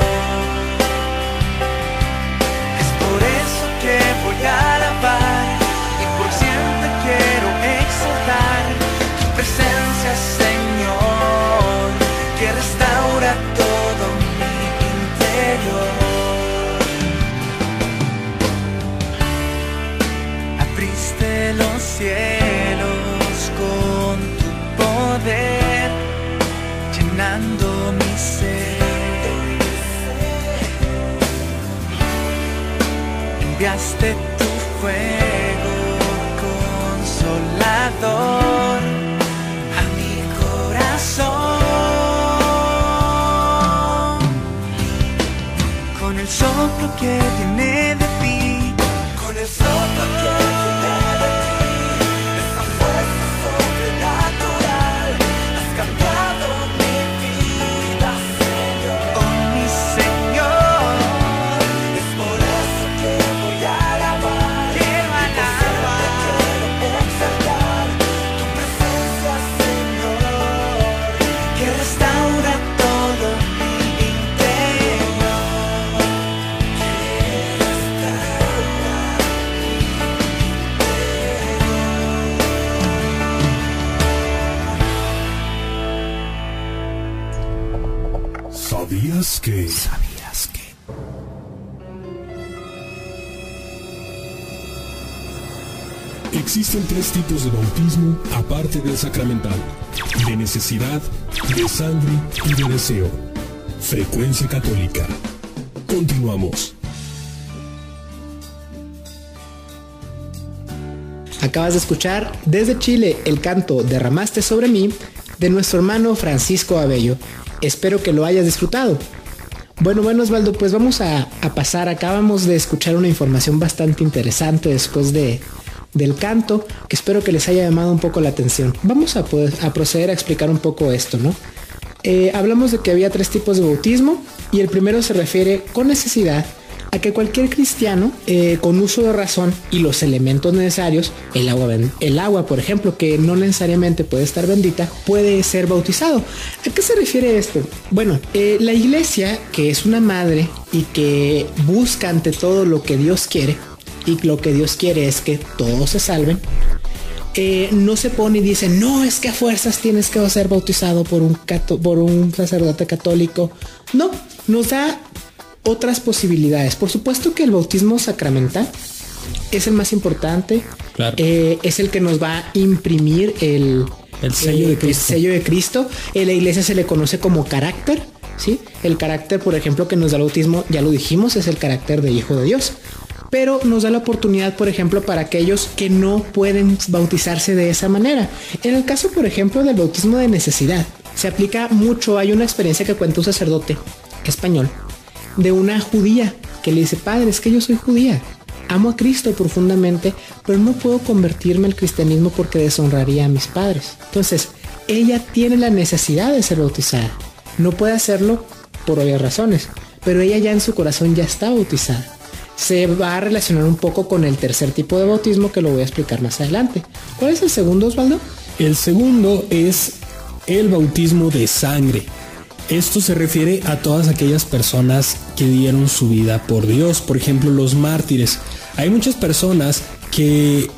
Es por eso que voy a alabar y por siempre quiero exaltar tu presencia, Señor, que restaura todo mi interior. Abriste los cielos con tu poder, llenando mi ser. Enviaste tu fuego consolador a mi corazón. Con el soplo que viene de ti, con el soplo que viene de ti, esa fuerza sobrenatural, has cambiado mi vida, Señor. Oh, mi Señor, es por eso que voy a alabar, quiero alabar, quiero exaltar tu presencia, Señor, que restaura todo mi interior, que restaura ¿Sabías que? Existen 3 tipos de bautismo aparte del sacramental: de necesidad, de sangre y de deseo. Frecuencia Católica. Continuamos. Acabas de escuchar desde Chile el canto Derramaste sobre mí de nuestro hermano Francisco Abello. Espero que lo hayas disfrutado. Bueno, Osvaldo, pues vamos a pasar. Acabamos de escuchar una información bastante interesante después del canto, que espero que les haya llamado un poco la atención. Vamos a proceder a explicar un poco esto, ¿no? Hablamos de que había 3 tipos de bautismo, y el primero se refiere con necesidad a que cualquier cristiano con uso de razón y los elementos necesarios, el agua, por ejemplo, que no necesariamente puede estar bendita, puede ser bautizado. ¿A qué se refiere esto? Bueno, la iglesia, que es una madre y que busca ante todo lo que Dios quiere, y lo que Dios quiere es que todos se salven, no se pone y dice, no, es que a fuerzas tienes que ser bautizado por un sacerdote católico. No, nos da otras posibilidades. Por supuesto que el bautismo sacramental es el más importante. Claro. Es el que nos va a imprimir el sello de Cristo. El sello de Cristo. En la iglesia se le conoce como carácter, ¿sí? El carácter, por ejemplo, que nos da el bautismo, ya lo dijimos, es el carácter de hijo de Dios. Pero nos da la oportunidad, por ejemplo, para aquellos que no pueden bautizarse de esa manera. En el caso, por ejemplo, del bautismo de necesidad, se aplica mucho. Hay una experiencia que cuenta un sacerdote español de una judía que le dice, padre, es que yo soy judía, amo a Cristo profundamente, pero no puedo convertirme al cristianismo porque deshonraría a mis padres. Entonces, ella tiene la necesidad de ser bautizada. No puede hacerlo por obvias razones, pero ella ya en su corazón ya está bautizada. Se va a relacionar un poco con el tercer tipo de bautismo, que lo voy a explicar más adelante. ¿Cuál es el segundo, Osvaldo? El segundo es el bautismo de sangre. Esto se refiere a todas aquellas personas que dieron su vida por Dios. Por ejemplo, los mártires. Hay muchas personas que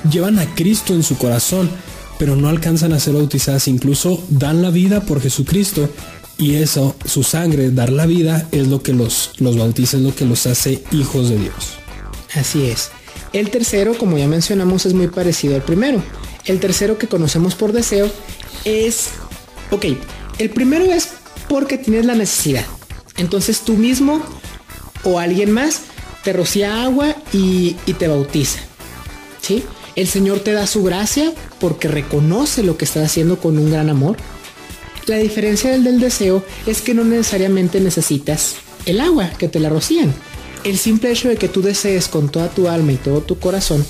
llevan a Cristo en su corazón, pero no alcanzan a ser bautizadas. Incluso dan la vida por Jesucristo, y eso, su sangre, dar la vida, es lo que los bautiza, es lo que los hace hijos de Dios. Así es. El tercero, como ya mencionamos, es muy parecido al primero. El tercero, que conocemos por deseo, es... Ok, el primero es porque tienes la necesidad. Entonces tú mismo o alguien más te rocía agua y te bautiza, ¿sí? El Señor te da su gracia porque reconoce lo que estás haciendo con un gran amor. La diferencia del deseo es que no necesariamente necesitas el agua, que te la rocían. El simple hecho de que tú desees con toda tu alma y todo tu corazón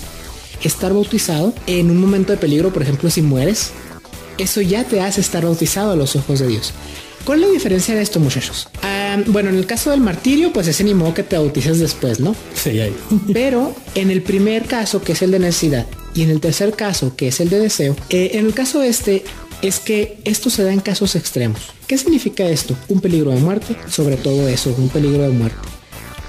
estar bautizado en un momento de peligro, por ejemplo, si mueres, eso ya te hace estar bautizado a los ojos de Dios. ¿Cuál es la diferencia de esto, muchachos? Bueno, en el caso del martirio, pues ese ni modo que te bautices después, ¿no? Sí, ahí. Pero en el primer caso, que es el de necesidad, y en el tercer caso, que es el de deseo, en el caso este es que esto se da en casos extremos. ¿Qué significa esto? Un peligro de muerte, sobre todo eso, un peligro de muerte.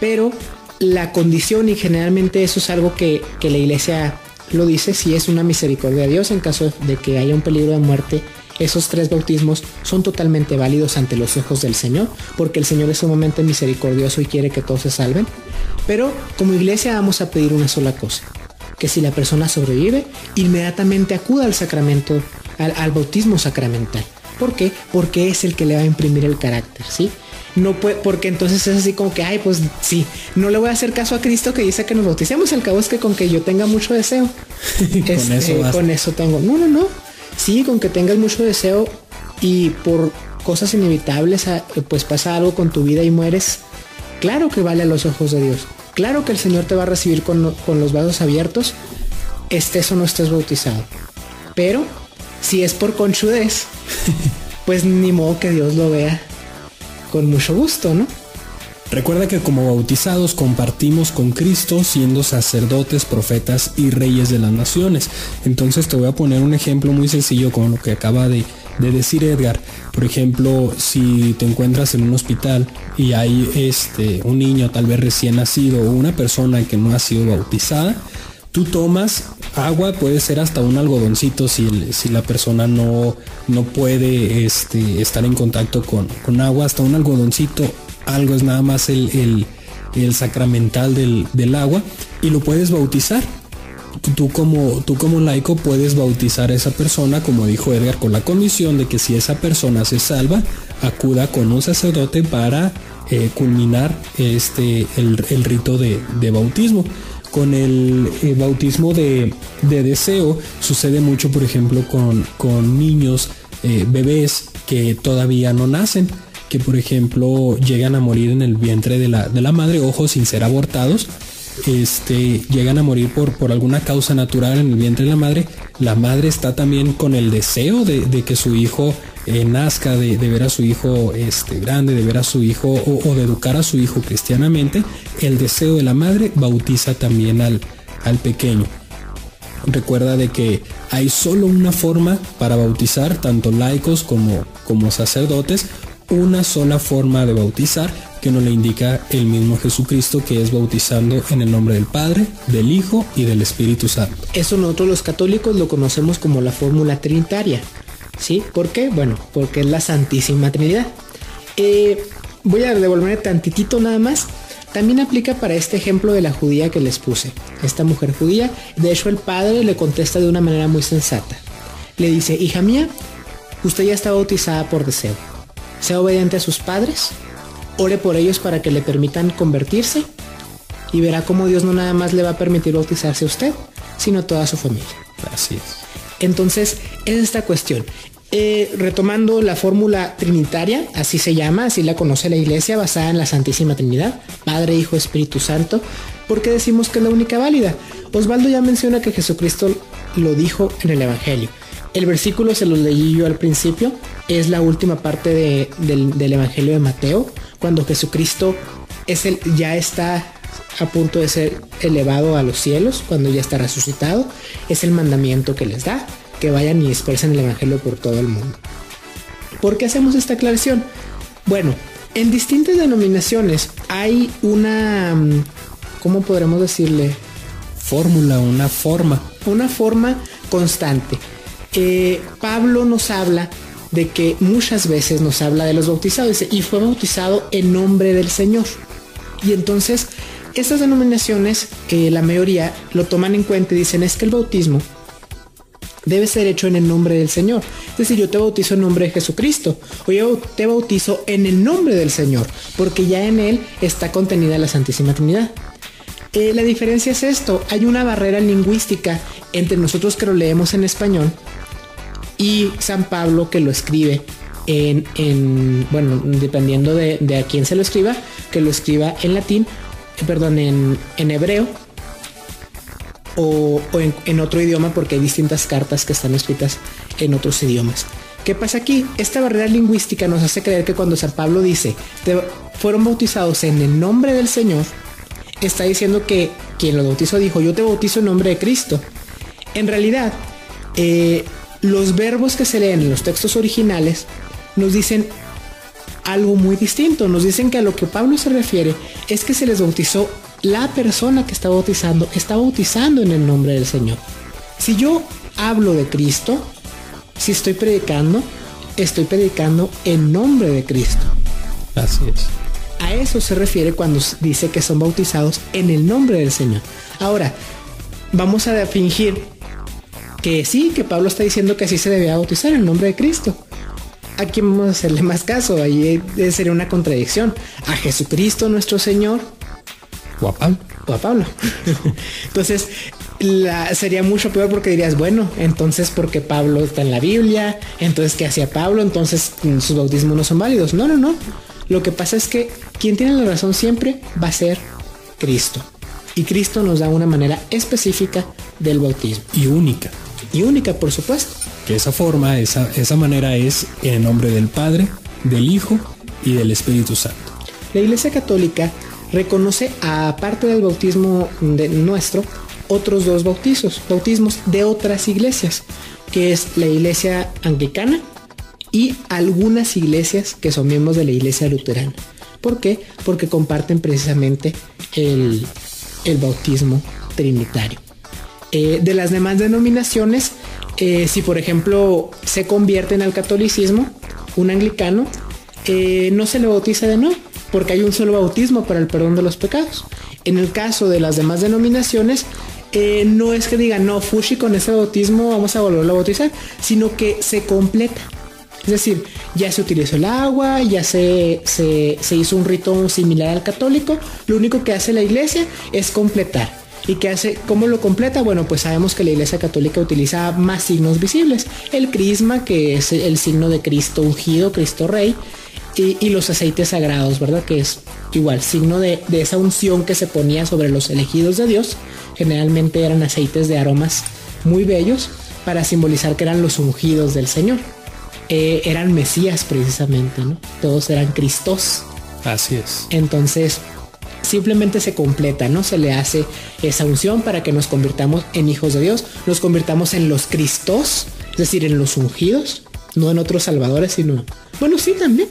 Pero la condición, y generalmente eso es algo que la iglesia lo dice, si es una misericordia de Dios en caso de que haya un peligro de muerte, esos 3 bautismos son totalmente válidos ante los ojos del Señor, porque el Señor es sumamente misericordioso y quiere que todos se salven. Pero como iglesia vamos a pedir una sola cosa, que si la persona sobrevive, inmediatamente acuda al sacramento, al bautismo sacramental. ¿Por qué? Porque es el que le va a imprimir el carácter, ¿sí? No puede, porque entonces es así como que, ay, pues sí, no le voy a hacer caso a Cristo que dice que nos bauticemos. Al cabo es que con que yo tenga mucho deseo, con eso tengo. No. Sí, con que tengas mucho deseo y por cosas inevitables, pues pasa algo con tu vida y mueres, claro que vale a los ojos de Dios. Claro que el Señor te va a recibir con los brazos abiertos, estés o no estés bautizado. Pero si es por conchudez, pues ni modo que Dios lo vea con mucho gusto, ¿no? Recuerda que como bautizados compartimos con Cristo siendo sacerdotes, profetas y reyes de las naciones. Entonces te voy a poner un ejemplo muy sencillo con lo que acaba de decir Edgar. Por ejemplo, si te encuentras en un hospital y hay un niño tal vez recién nacido o una persona que no ha sido bautizada, tú tomas agua, puede ser hasta un algodoncito si la persona no puede estar en contacto con agua, hasta un algodoncito. Algo es nada más el sacramental del agua y lo puedes bautizar. Tú como laico puedes bautizar a esa persona, como dijo Edgar, con la condición de que si esa persona se salva, acuda con un sacerdote para culminar el rito de bautismo. Con el bautismo de deseo sucede mucho, por ejemplo, con niños, bebés que todavía no nacen, que por ejemplo llegan a morir en el vientre de la madre, ojo, sin ser abortados, llegan a morir por alguna causa natural en el vientre de la madre está también con el deseo de que su hijo nazca, de ver a su hijo grande, de ver a su hijo o de educar a su hijo cristianamente. El deseo de la madre bautiza también al pequeño. Recuerda de que hay solo una forma para bautizar, tanto laicos como sacerdotes, una sola forma de bautizar que nos le indica el mismo Jesucristo, que es bautizando en el nombre del Padre, del Hijo y del Espíritu Santo. Eso nosotros los católicos lo conocemos como la fórmula trinitaria, ¿sí? ¿Por qué? Bueno, porque es la Santísima Trinidad. Voy a devolverme tantitito nada más. También aplica para este ejemplo de la judía que les puse. Esta mujer judía, de hecho el padre le contesta de una manera muy sensata. Le dice: hija mía, usted ya está bautizada por deseo. Sea obediente a sus padres, ore por ellos para que le permitan convertirse y verá cómo Dios no nada más le va a permitir bautizarse a usted, sino a toda su familia. Así es. Entonces, es esta cuestión. Retomando la fórmula trinitaria, así se llama, así la conoce la iglesia, basada en la Santísima Trinidad, Padre, Hijo, Espíritu Santo. ¿Por qué decimos que es la única válida? Osvaldo ya menciona que Jesucristo lo dijo en el Evangelio. El versículo se los leí yo al principio, es la última parte del Evangelio de Mateo, cuando Jesucristo ya está a punto de ser elevado a los cielos, cuando ya está resucitado. Es el mandamiento que les da, que vayan y dispersen el Evangelio por todo el mundo. ¿Por qué hacemos esta aclaración? Bueno, en distintas denominaciones hay una, ¿cómo podremos decirle? Fórmula, una forma constante. Pablo nos habla de que muchas veces nos habla de los bautizados, dice, y fue bautizado en nombre del Señor. Y entonces estas denominaciones, la mayoría lo toman en cuenta y dicen, es que el bautismo debe ser hecho en el nombre del Señor. Es decir, yo te bautizo en nombre de Jesucristo, o yo te bautizo en el nombre del Señor, porque ya en él está contenida la Santísima Trinidad. La diferencia es esto: hay una barrera lingüística entre nosotros que lo leemos en español y San Pablo, que lo escribe bueno, dependiendo de a quién se lo escriba, que lo escriba en latín, en hebreo o en otro idioma, porque hay distintas cartas que están escritas en otros idiomas. ¿Qué pasa aquí? Esta barrera lingüística nos hace creer que cuando San Pablo dice fueron bautizados en el nombre del Señor, está diciendo que quien lo bautizó dijo, yo te bautizo en nombre de Cristo. En realidad, los verbos que se leen en los textos originales nos dicen algo muy distinto. Nos dicen que a lo que Pablo se refiere es que se les bautizó, la persona que está bautizando en el nombre del Señor. Si yo hablo de Cristo, si estoy predicando en nombre de Cristo. Así es. A eso se refiere cuando dice que son bautizados en el nombre del Señor. Ahora, vamos a fingir que sí, que Pablo está diciendo que así se debía bautizar en el nombre de Cristo. ¿A quién vamos a hacerle más caso? Ahí sería una contradicción. ¿A Jesucristo nuestro Señor? ¿O a Pablo? O a Pablo. Entonces, sería mucho peor, porque dirías, bueno, entonces porque Pablo está en la Biblia, entonces ¿qué hacía Pablo? Entonces sus bautismos no son válidos. No. Lo que pasa es que quien tiene la razón siempre va a ser Cristo. Y Cristo nos da una manera específica del bautismo. Y única. Y única, por supuesto. Que esa forma, esa manera es en el nombre del Padre, del Hijo y del Espíritu Santo. La Iglesia Católica reconoce, aparte del bautismo nuestro, otros dos bautismos de otras iglesias, que es la Iglesia Anglicana y algunas iglesias que son miembros de la Iglesia Luterana. ¿Por qué? Porque comparten precisamente el bautismo trinitario. De las demás denominaciones, si por ejemplo se convierten al catolicismo, un anglicano no se le bautiza de nuevo, porque hay un solo bautismo para el perdón de los pecados. En el caso de las demás denominaciones, no es que digan, no, fushi, con ese bautismo vamos a volverlo a bautizar, sino que se completa. Es decir, ya se utilizó el agua, ya se hizo un rito similar al católico. Lo único que hace la iglesia es completar. ¿Y qué hace? ¿Cómo lo completa? Bueno, pues sabemos que la Iglesia Católica utiliza más signos visibles. El crisma, que es el signo de Cristo ungido, Cristo Rey, y los aceites sagrados, ¿verdad? Que es igual, signo de esa unción que se ponía sobre los elegidos de Dios. Generalmente eran aceites de aromas muy bellos para simbolizar que eran los ungidos del Señor. Eran Mesías precisamente, ¿no? Todos eran Cristos. Así es. Entonces, simplemente se completa, ¿no? Se le hace esa unción para que nos convirtamos en hijos de Dios, nos convirtamos en los Cristos, es decir, en los ungidos, no en otros salvadores, sino, bueno, sí, también,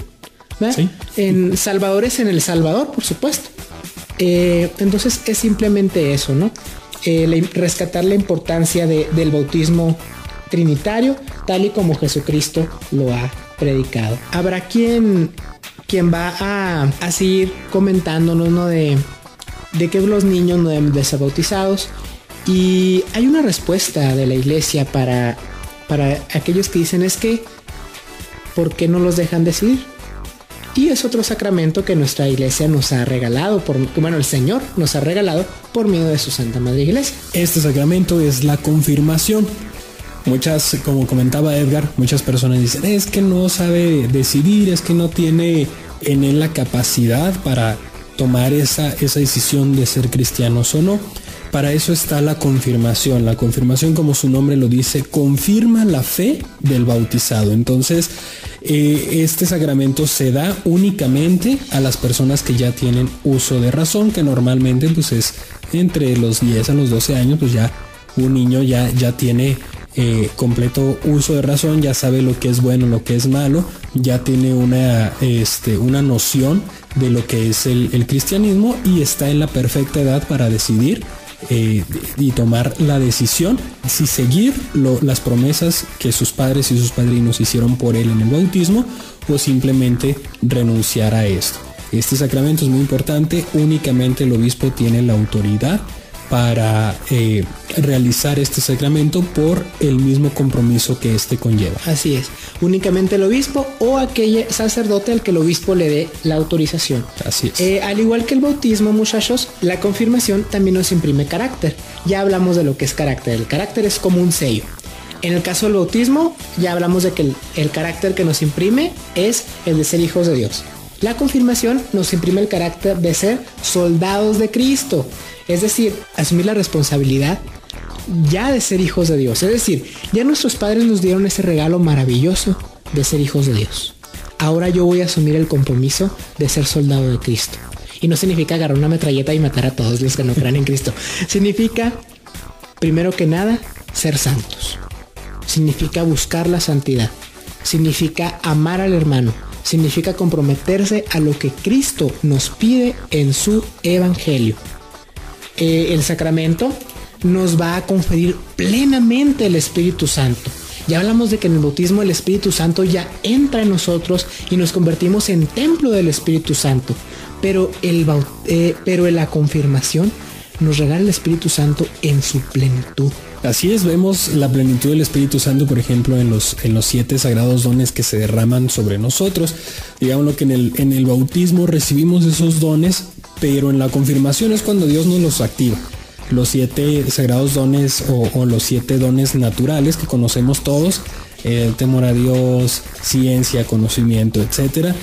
¿verdad? Sí. En salvadores en el Salvador, por supuesto. Entonces es simplemente eso, ¿no? Rescatar la importancia del bautismo trinitario, tal y como Jesucristo lo ha predicado. Habrá quien va a seguir comentándonos, ¿no? de que los niños no deben de ser bautizados, y hay una respuesta de la iglesia para aquellos que dicen, es que ¿por qué no los dejan decidir? Y es otro sacramento que nuestra iglesia nos ha regalado, el Señor nos ha regalado por medio de su Santa Madre Iglesia. Este sacramento es la confirmación. Muchas, como comentaba Edgar, muchas personas dicen, es que no sabe decidir, es que no tiene en él la capacidad para tomar esa decisión de ser cristianos o no. Para eso está la confirmación. La confirmación, como su nombre lo dice, confirma la fe del bautizado. Entonces, este sacramento se da únicamente a las personas que ya tienen uso de razón, que normalmente pues es entre los 10 a los 12 años, pues ya un niño ya tiene completo uso de razón, ya sabe lo que es bueno, lo que es malo, ya tiene una noción de lo que es el cristianismo, y está en la perfecta edad para decidir y tomar la decisión si seguir las promesas que sus padres y sus padrinos hicieron por él en el bautismo, o simplemente renunciar a esto. Este sacramento es muy importante. Únicamente el obispo tiene la autoridad para realizar este sacramento por el mismo compromiso que este conlleva. Así es, únicamente el obispo o aquel sacerdote al que el obispo le dé la autorización. Así es. Al igual que el bautismo, muchachos, la confirmación también nos imprime carácter. Ya hablamos de lo que es carácter. El carácter es como un sello. En el caso del bautismo, ya hablamos de que el carácter que nos imprime es el de ser hijos de Dios. La confirmación nos imprime el carácter de ser soldados de Cristo, es decir, asumir la responsabilidad ya de ser hijos de Dios. Es decir, ya nuestros padres nos dieron ese regalo maravilloso de ser hijos de Dios. Ahora yo voy a asumir el compromiso de ser soldado de Cristo. Y no significa agarrar una metralleta y matar a todos los que no crean en Cristo. Significa, primero que nada, ser santos. Significa buscar la santidad. Significa amar al hermano. Significa comprometerse a lo que Cristo nos pide en su evangelio. El sacramento nos va a conferir plenamente el Espíritu Santo. Ya hablamos de que en el bautismo el Espíritu Santo ya entra en nosotros y nos convertimos en templo del Espíritu Santo. Pero en la confirmación nos regala el Espíritu Santo en su plenitud. Así es, vemos la plenitud del Espíritu Santo, por ejemplo, en los 7 sagrados dones que se derraman sobre nosotros. Digamos que en el bautismo recibimos esos dones, pero en la confirmación es cuando Dios nos los activa. Los 7 sagrados dones o los 7 dones naturales que conocemos todos, el temor a Dios, ciencia, conocimiento, etcétera.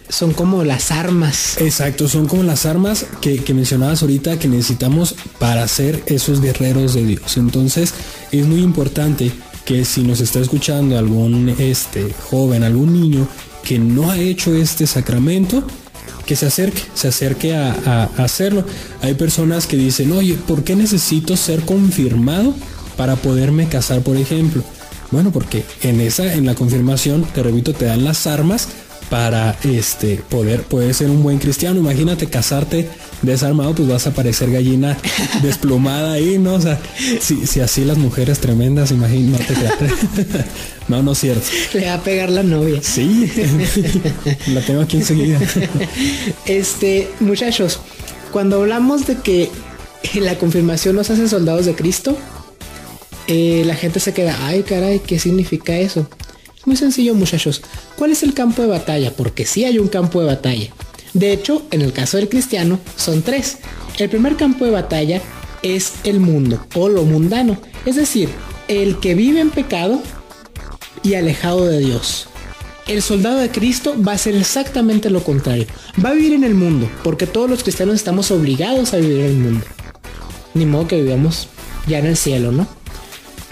Son como las armas. Exacto, son como las armas que mencionabas ahorita que necesitamos para ser esos guerreros de Dios. Entonces es muy importante que si nos está escuchando algún joven, algún niño que no ha hecho este sacramento, que se acerque a hacerlo. Hay personas que dicen, oye, ¿por qué necesito ser confirmado para poderme casar, por ejemplo? Bueno, porque en la confirmación, te repito, te dan las armas para poder ser un buen cristiano. Imagínate casarte desarmado, pues vas a parecer gallina desplumada ahí, ¿no? O sea, si así las mujeres tremendas, imagínate. No es cierto. Le va a pegar la novia. Sí, la tengo aquí enseguida. Muchachos, cuando hablamos de que la confirmación nos hace soldados de Cristo, la gente se queda, ay caray, ¿qué significa eso? Muy sencillo, muchachos. ¿Cuál es el campo de batalla? Porque sí hay un campo de batalla. De hecho, en el caso del cristiano, son 3. El primer campo de batalla es el mundo o lo mundano. Es decir, el que vive en pecado y alejado de Dios. El soldado de Cristo va a hacer exactamente lo contrario. Va a vivir en el mundo, porque todos los cristianos estamos obligados a vivir en el mundo. Ni modo que vivamos ya en el cielo, ¿no?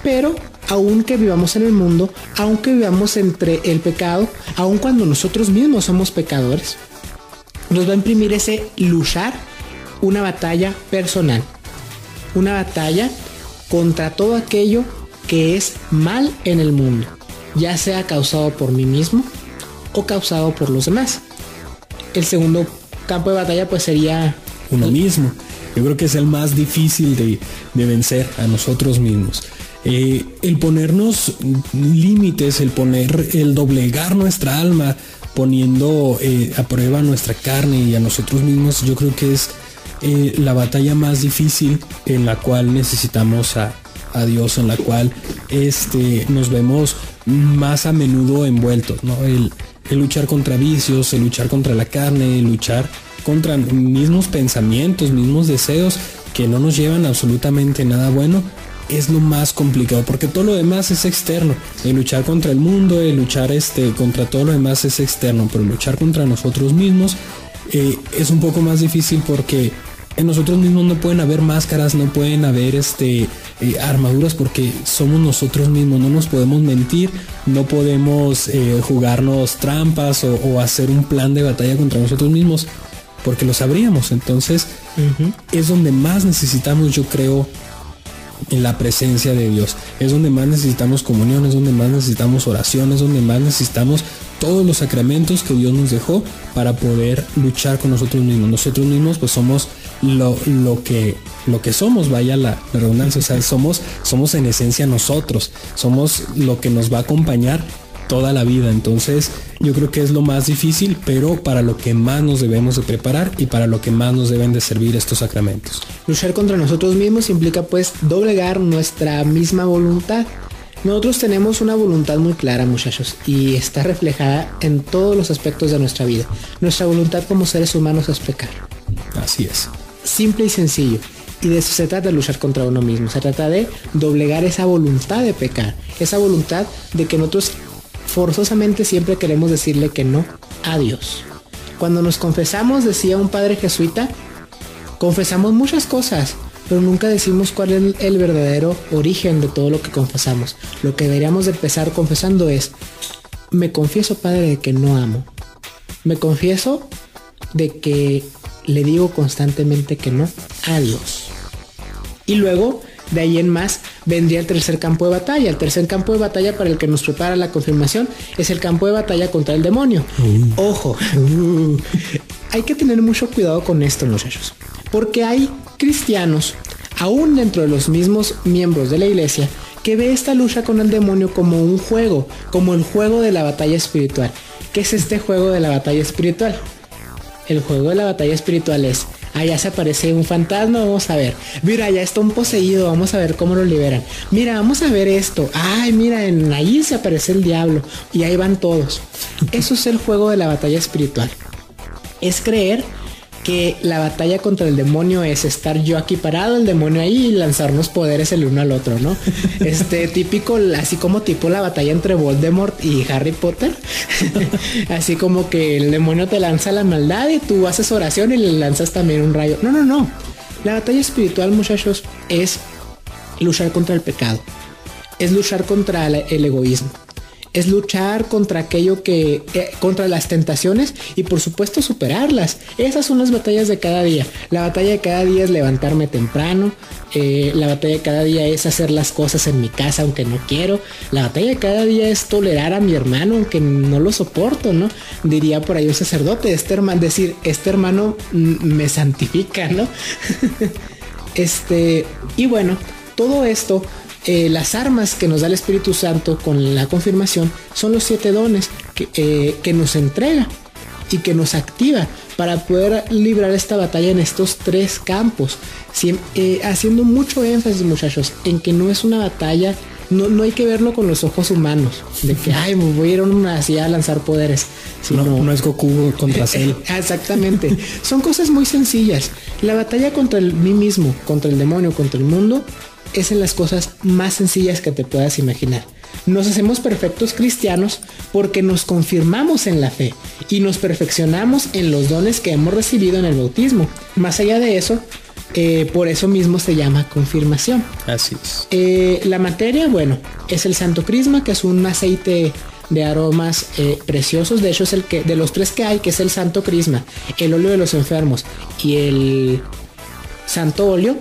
Pero aunque vivamos en el mundo, aunque vivamos entre el pecado, aun cuando nosotros mismos somos pecadores, nos va a imprimir ese luchar, una batalla personal, una batalla contra todo aquello que es mal en el mundo, ya sea causado por mí mismo o causado por los demás. El segundo campo de batalla pues sería uno mismo. Yo creo que es el más difícil de vencer, a nosotros mismos. El ponernos límites, el doblegar nuestra alma, poniendo a prueba nuestra carne y a nosotros mismos, yo creo que es la batalla más difícil en la cual necesitamos a Dios, en la cual nos vemos más a menudo envueltos, ¿no? El luchar contra vicios, el luchar contra la carne, el luchar contra mismos pensamientos, mismos deseos que no nos llevan a absolutamente nada bueno. Es lo más complicado, porque todo lo demás es externo. El luchar contra el mundo, el luchar contra todo lo demás es externo, pero luchar contra nosotros mismos es un poco más difícil, porque en nosotros mismos no pueden haber máscaras, no pueden haber armaduras, porque somos nosotros mismos. No nos podemos mentir, no podemos jugarnos trampas o hacer un plan de batalla contra nosotros mismos, porque lo sabríamos. Entonces es donde más necesitamos, yo creo, en la presencia de Dios. Es donde más necesitamos comunión, es donde más necesitamos oración, es donde más necesitamos todos los sacramentos que Dios nos dejó para poder luchar con nosotros mismos. Nosotros mismos pues somos lo que somos, vaya la redundancia, o sea, somos en esencia nosotros, somos lo que nos va a acompañar toda la vida. Entonces yo creo que es lo más difícil, pero para lo que más nos debemos de preparar y para lo que más nos deben de servir estos sacramentos. Luchar contra nosotros mismos implica pues doblegar nuestra misma voluntad. Nosotros tenemos una voluntad muy clara, muchachos, y está reflejada en todos los aspectos de nuestra vida. Nuestra voluntad como seres humanos es pecar. Así es. Simple y sencillo. Y de eso se trata, luchar contra uno mismo. Se trata de doblegar esa voluntad de pecar, esa voluntad de que nosotros forzosamente siempre queremos decirle que no a Dios. Cuando nos confesamos, decía un padre jesuita, confesamos muchas cosas, pero nunca decimos cuál es el verdadero origen de todo lo que confesamos. Lo que deberíamos de empezar confesando es: me confieso, Padre, de que no amo. Me confieso de que le digo constantemente que no a Dios. Y luego, de ahí en más, vendría el tercer campo de batalla. El tercer campo de batalla para el que nos prepara la confirmación es el campo de batalla contra el demonio. Ojo, hay que tener mucho cuidado con esto, muchachos, porque hay cristianos, aún dentro de los mismos miembros de la iglesia, que ve esta lucha con el demonio como un juego, como el juego de la batalla espiritual. ¿Qué es este juego de la batalla espiritual? El juego de la batalla espiritual es: allá se aparece un fantasma, vamos a ver. Mira, allá está un poseído, vamos a ver cómo lo liberan. Mira, vamos a ver esto. Ay, mira, ahí se aparece el diablo. Y ahí van todos. Eso es el juego de la batalla espiritual. Es creer que la batalla contra el demonio es estar yo aquí parado, el demonio ahí, y lanzarnos poderes el uno al otro, ¿no? Típico, así como tipo la batalla entre Voldemort y Harry Potter. Así como que el demonio te lanza la maldad y tú haces oración y le lanzas también un rayo. No. La batalla espiritual, muchachos, es luchar contra el pecado. Es luchar contra el egoísmo. Es luchar contra aquello contra las tentaciones y por supuesto superarlas. Esas son las batallas de cada día. La batalla de cada día es levantarme temprano. La batalla de cada día es hacer las cosas en mi casa aunque no quiero. La batalla de cada día es tolerar a mi hermano aunque no lo soporto, ¿no? Diría por ahí un sacerdote, este hermano me santifica, ¿no? Y bueno, todo esto, las armas que nos da el Espíritu Santo con la confirmación son los 7 dones que nos entrega y que nos activa para poder librar esta batalla en estos 3 campos, haciendo mucho énfasis, muchachos, en que no es una batalla, no hay que verlo con los ojos humanos, de que voy a ir así a lanzar poderes. No es Goku contra Cell. Exactamente. Son cosas muy sencillas. La batalla contra mí mismo, contra el demonio, contra el mundo, es en las cosas más sencillas que te puedas imaginar. Nos hacemos perfectos cristianos porque nos confirmamos en la fe y nos perfeccionamos en los dones que hemos recibido en el bautismo. Más allá de eso, por eso mismo se llama confirmación. Así es. La materia, bueno, es el Santo Crisma, que es un aceite de aromas preciosos. De hecho, es el que de los 3 que hay, que es el Santo Crisma, el óleo de los enfermos y el Santo Óleo,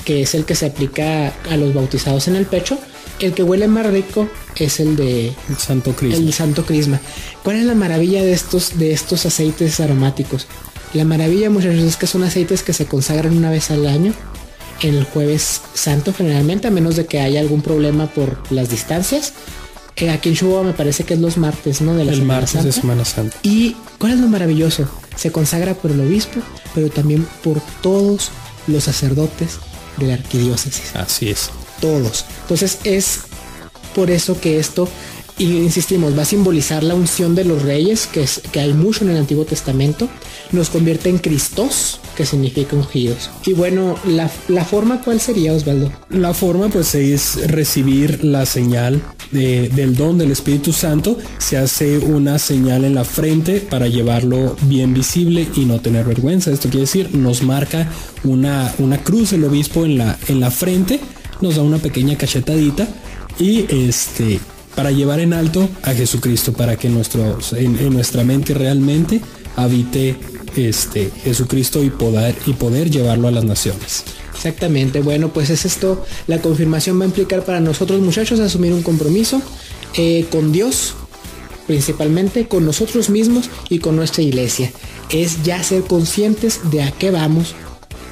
que es el que se aplica a los bautizados en el pecho. El que huele más rico es el Santo Crisma. El Santo Crisma. ¿Cuál es la maravilla de estos aceites aromáticos? La maravilla, muchachos, es que son aceites que se consagran una vez al año, en el Jueves Santo generalmente, a menos de que haya algún problema por las distancias. Aquí en Chihuahua me parece que es los martes, ¿no? El martes de Semana Santa. ¿Y cuál es lo maravilloso? Se consagra por el obispo, pero también por todos los sacerdotes de la arquidiócesis. Así es. Todos. Entonces es por eso que esto, y insistimos, va a simbolizar la unción de los reyes, que hay mucho en el Antiguo Testamento. Nos convierte en Cristos, que significa ungidos. Y bueno, la forma, ¿cuál sería, Osvaldo? La forma pues es recibir la señal del don del Espíritu Santo. Se hace una señal en la frente para llevarlo bien visible y no tener vergüenza. Esto quiere decir, nos marca una cruz el obispo en la frente, nos da una pequeña cachetadita y para llevar en alto a Jesucristo, para que en nuestra mente realmente habite Jesucristo y poder llevarlo a las naciones. Exactamente. Bueno, pues es esto. La confirmación va a implicar para nosotros, muchachos, asumir un compromiso con Dios, principalmente con nosotros mismos y con nuestra iglesia. Es ya ser conscientes de a qué vamos,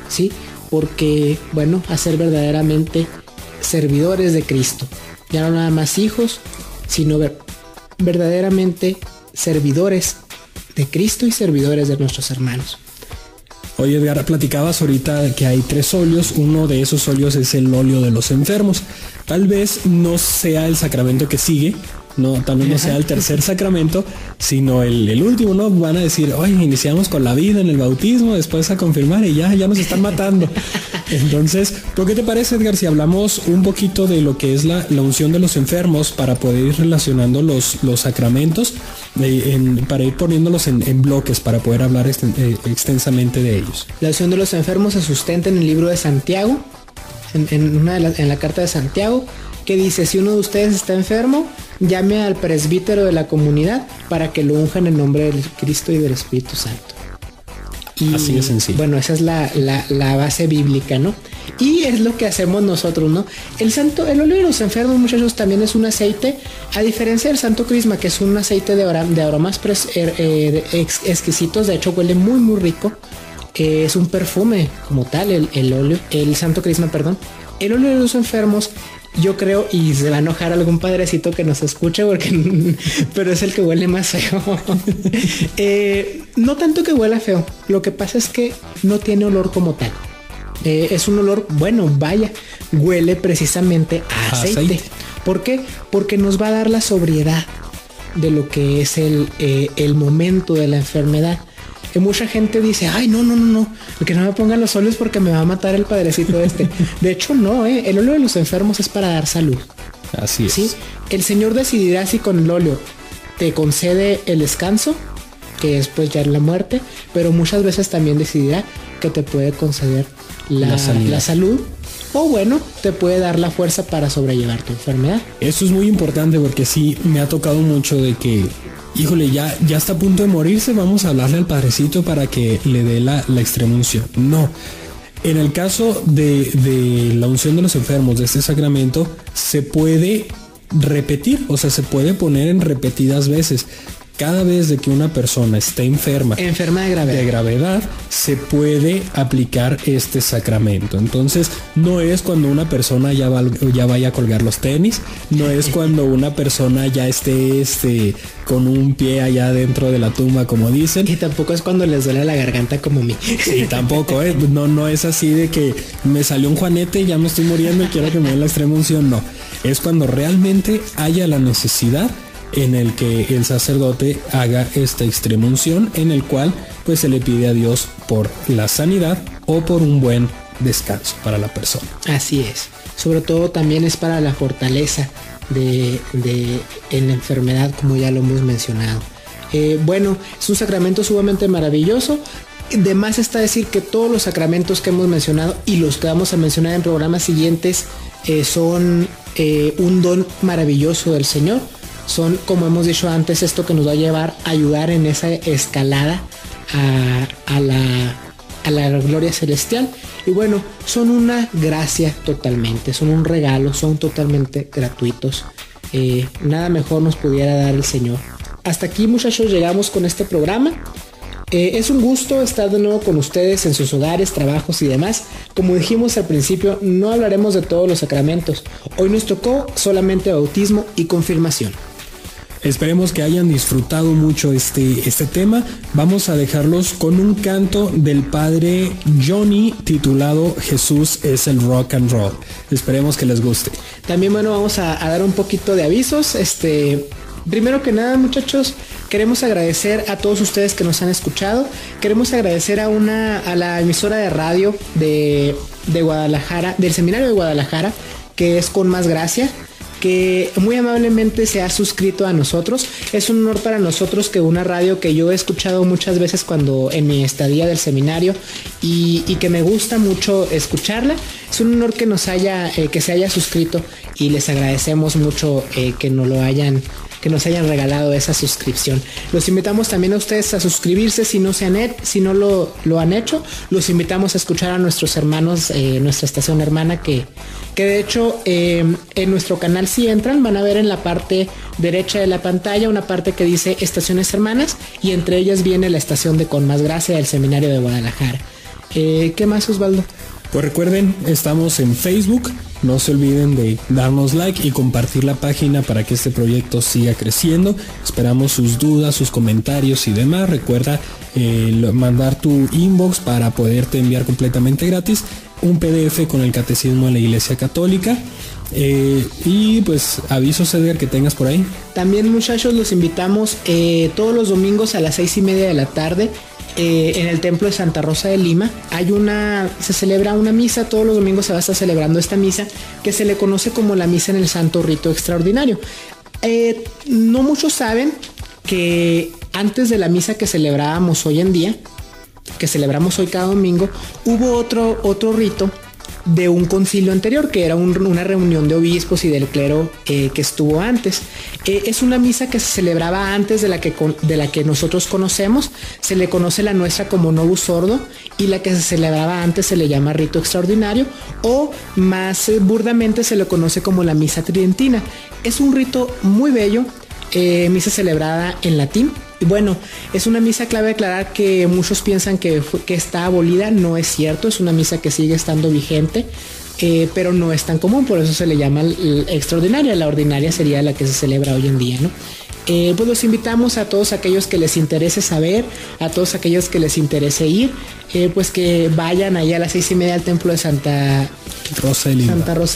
¿sí? Porque, bueno, a ser verdaderamente servidores de Cristo. Ya no nada más hijos, sino verdaderamente servidores de Cristo y servidores de nuestros hermanos. Oye, Edgar, platicabas ahorita que hay 3 óleos. Uno de esos óleos es el óleo de los enfermos. Tal vez no sea el sacramento que sigue, no, tal vez no sea el tercer sacramento, sino el último, ¿no? Van a decir, oye, iniciamos con la vida en el bautismo, después a confirmar y ya nos están matando. Entonces, ¿por qué te parece, Edgar, si hablamos un poquito de lo que es la unción de los enfermos para poder ir relacionando los sacramentos, para ir poniéndolos en bloques, para poder hablar extensamente de ellos? La unción de los enfermos se sustenta en el libro de Santiago, en la carta de Santiago, que dice: si uno de ustedes está enfermo, llame al presbítero de la comunidad para que lo unjan en nombre del Cristo y del Espíritu Santo. Y, así de sencillo. Bueno, esa es la base bíblica, ¿no? Y es lo que hacemos nosotros, ¿no? El óleo de los enfermos, muchachos, también es un aceite, a diferencia del Santo Crisma, que es un aceite de aromas exquisitos. De hecho, huele muy, muy rico. Es un perfume como tal, el Santo Crisma, perdón. El óleo de los enfermos, yo creo, y se va a enojar algún padrecito que nos escuche, pero es el que huele más feo. No tanto que huela feo, lo que pasa es que no tiene olor como tal. Es un olor, bueno, vaya, huele precisamente a aceite. ¿Por qué? Porque nos va a dar la sobriedad de lo que es el momento de la enfermedad. Mucha gente dice, ay, no, que no me pongan los óleos porque me va a matar el padrecito este. De hecho, no, el óleo de los enfermos es para dar salud. Así es. ¿Sí? El Señor decidirá si con el óleo te concede el descanso, que es pues ya la muerte, pero muchas veces también decidirá que te puede conceder la salud, o bueno, te puede dar la fuerza para sobrellevar tu enfermedad. Esto es muy importante porque sí me ha tocado mucho de que, híjole, ya está a punto de morirse, vamos a hablarle al padrecito para que le dé la extremunción. No, en el caso de la unción de los enfermos, de este sacramento, se puede repetir, o sea, se puede poner en repetidas veces. Cada vez de que una persona esté enferma de gravedad, se puede aplicar este sacramento. Entonces, no es cuando una persona ya vaya a colgar los tenis, no es cuando una persona ya esté con un pie allá dentro de la tumba, como dicen. Y tampoco es cuando les duele la garganta como a mí. Sí, tampoco, no es así de que me salió un juanete y ya me estoy muriendo y quiero que me den la extrema unción. No, es cuando realmente haya la necesidad en el que el sacerdote haga esta extrema unción, en el cual pues se le pide a Dios por la sanidad o por un buen descanso para la persona. Así es. Sobre todo también es para la fortaleza en la enfermedad, como ya lo hemos mencionado. Bueno, es un sacramento sumamente maravilloso. De más está decir que todos los sacramentos que hemos mencionado y los que vamos a mencionar en programas siguientes son un don maravilloso del Señor. Son, como hemos dicho antes, esto que nos va a ayudar en esa escalada a la gloria celestial. Y bueno, son una gracia totalmente, son un regalo, son totalmente gratuitos. Nada mejor nos pudiera dar el Señor. Hasta aquí, muchachos, llegamos con este programa. Es un gusto estar de nuevo con ustedes en sus hogares, trabajos y demás. Como dijimos al principio, no hablaremos de todos los sacramentos. Hoy nos tocó solamente bautismo y confirmación. Esperemos que hayan disfrutado mucho este tema. Vamos a dejarlos con un canto del padre Johnny titulado Jesús es el rock and roll. Esperemos que les guste. También, bueno, vamos a dar un poquito de avisos. Primero que nada, muchachos, queremos agradecer a todos ustedes que nos han escuchado. Queremos agradecer a la emisora de radio de Guadalajara, del Seminario de Guadalajara, que es Con Más Gracia, que muy amablemente se ha suscrito a nosotros. Es un honor para nosotros que una radio que yo he escuchado muchas veces cuando en mi estadía del seminario y que me gusta mucho escucharla. Es un honor que que se haya suscrito y les agradecemos mucho que nos hayan regalado esa suscripción. Los invitamos también a ustedes a suscribirse si no lo han hecho. Los invitamos a escuchar a nuestros hermanos, nuestra estación hermana, que de hecho en nuestro canal, si entran, van a ver en la parte derecha de la pantalla una parte que dice Estaciones Hermanas, y entre ellas viene la estación de Con Más Gracia del Seminario de Guadalajara. ¿Qué más, Osvaldo? Pues recuerden, estamos en Facebook. No se olviden de darnos like y compartir la página para que este proyecto siga creciendo. Esperamos sus dudas, sus comentarios y demás. Recuerda mandar tu inbox para poderte enviar completamente gratis un PDF con el Catecismo de la Iglesia Católica. Y pues avisos, Edgar, que tengas por ahí. También, muchachos, los invitamos todos los domingos a las 6:30 de la tarde en el templo de Santa Rosa de Lima. Se celebra una misa. Todos los domingos se va a estar celebrando esta misa, que se le conoce como la misa en el Santo Rito Extraordinario. No muchos saben que antes de la misa que celebrábamos hoy en día, que celebramos hoy cada domingo, hubo otro rito de un concilio anterior, que era una reunión de obispos y del clero que estuvo antes. Es una misa que se celebraba antes de la que nosotros conocemos. Se le conoce la nuestra como Novus Ordo, y la que se celebraba antes se le llama rito extraordinario, o más burdamente se le conoce como la misa tridentina. Es un rito muy bello, misa celebrada en latín. Y bueno, es una misa, clave aclarar que muchos piensan que está abolida. No es cierto, es una misa que sigue estando vigente, pero no es tan común, por eso se le llama extraordinaria. La ordinaria sería la que se celebra hoy en día, ¿no? Pues los invitamos a todos aquellos que les interese saber, a todos aquellos que les interese ir, pues que vayan allá a las 6:30 al templo de Santa Rosa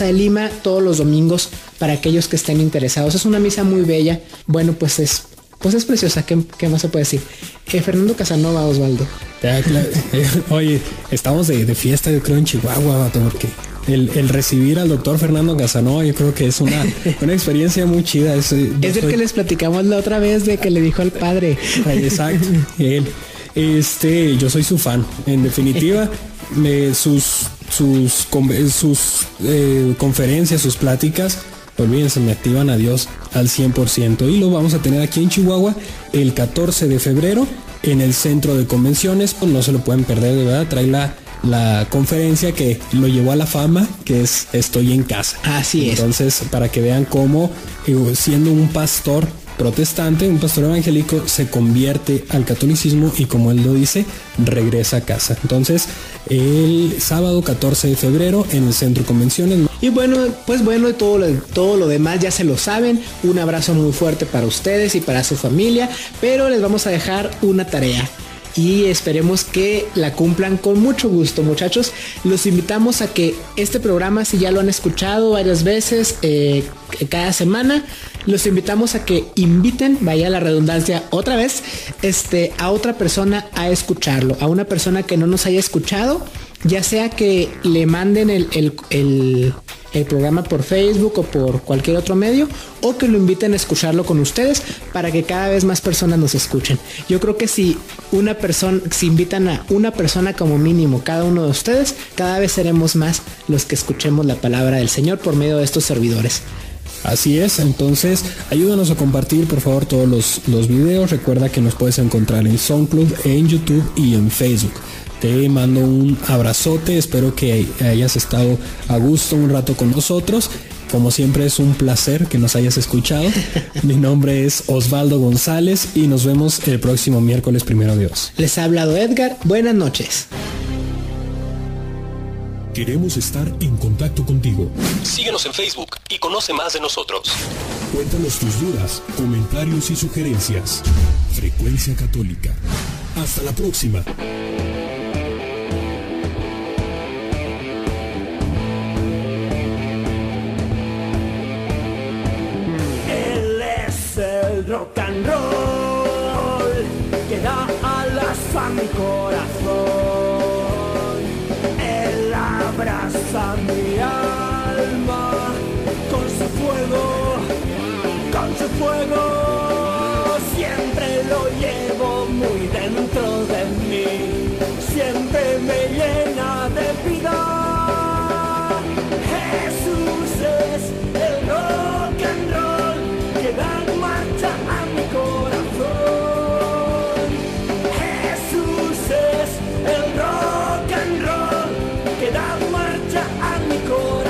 de Lima todos los domingos, para aquellos que estén interesados. Es una misa muy bella. Bueno, pues es preciosa. ¿Qué más se puede decir? Fernando Casanova, Osvaldo. Ya, claro. Oye, estamos de fiesta, yo creo, en Chihuahua, vato, porque el recibir al doctor Fernando Casanova, yo creo que es una experiencia muy chida. Es el que les platicamos la otra vez, de que le dijo al padre. Exacto. Él. Yo soy su fan. En definitiva, sus conferencias, sus pláticas, olvídense, me activan a Dios al 100%. Y lo vamos a tener aquí en Chihuahua el 14 de febrero en el centro de convenciones. Pues no se lo pueden perder, de verdad. Trae la conferencia que lo llevó a la fama, que es Estoy en Casa. Así es. Entonces, para que vean cómo siendo un pastor protestante, un pastor evangélico, se convierte al catolicismo y, como él lo dice, regresa a casa. Entonces, el sábado 14 de febrero en el centro de convenciones. Y bueno, pues bueno, todo lo demás ya se lo saben. Un abrazo muy fuerte para ustedes y para su familia, pero les vamos a dejar una tarea y esperemos que la cumplan con mucho gusto, muchachos. Los invitamos a que este programa, si ya lo han escuchado varias veces, cada semana, los invitamos a que inviten, vaya la redundancia otra vez, a otra persona a escucharlo, a una persona que no nos haya escuchado, ya sea que le manden el programa por Facebook o por cualquier otro medio, o que lo inviten a escucharlo con ustedes, para que cada vez más personas nos escuchen. Yo creo que si invitan a una persona como mínimo, cada uno de ustedes, cada vez seremos más los que escuchemos la palabra del Señor por medio de estos servidores. Así es, entonces ayúdanos a compartir, por favor, todos los videos. Recuerda que nos puedes encontrar en SoundCloud, en YouTube y en Facebook. Te mando un abrazote, espero que hayas estado a gusto un rato con nosotros. Como siempre, es un placer que nos hayas escuchado. Mi nombre es Osvaldo González y nos vemos el próximo miércoles, primero Dios. Les ha hablado Edgar, buenas noches. Queremos estar en contacto contigo. Síguenos en Facebook y conoce más de nosotros. Cuéntanos tus dudas, comentarios y sugerencias. Frecuencia Católica. Hasta la próxima. Él es el rock and roll que da alas a mi corazón. Él abraza mi alma con su fuego, siempre lo llevo muy dentro de mí, siempre me llena de vida. Jesús es el rock and roll que da marcha a mi corazón. Jesús es el rock and roll que da marcha a mi corazón.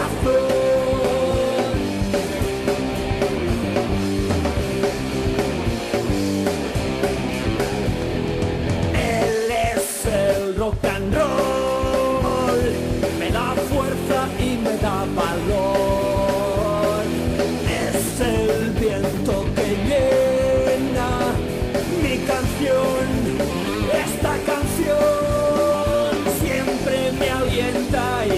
Él es el rock and roll, me da fuerza y me da valor. Es el viento que llena mi canción, esta canción siempre me alienta y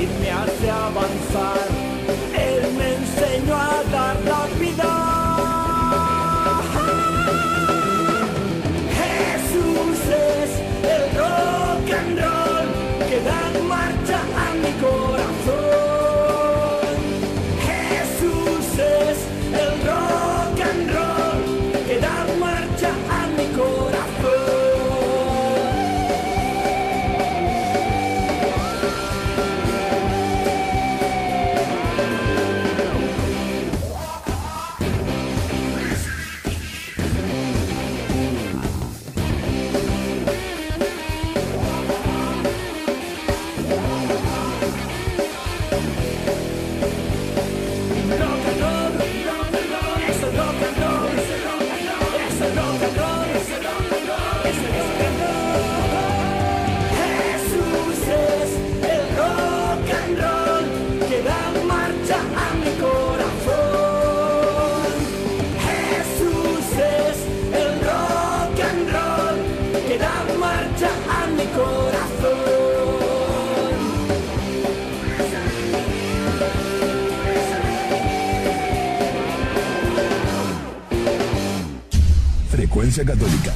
rock and roll, es el rock and roll, es el rock and roll. Jesús es el rock and roll que da marcha a mi corazón. Jesús es el rock and roll que da marcha a mi corazón. Frecuencia Católica.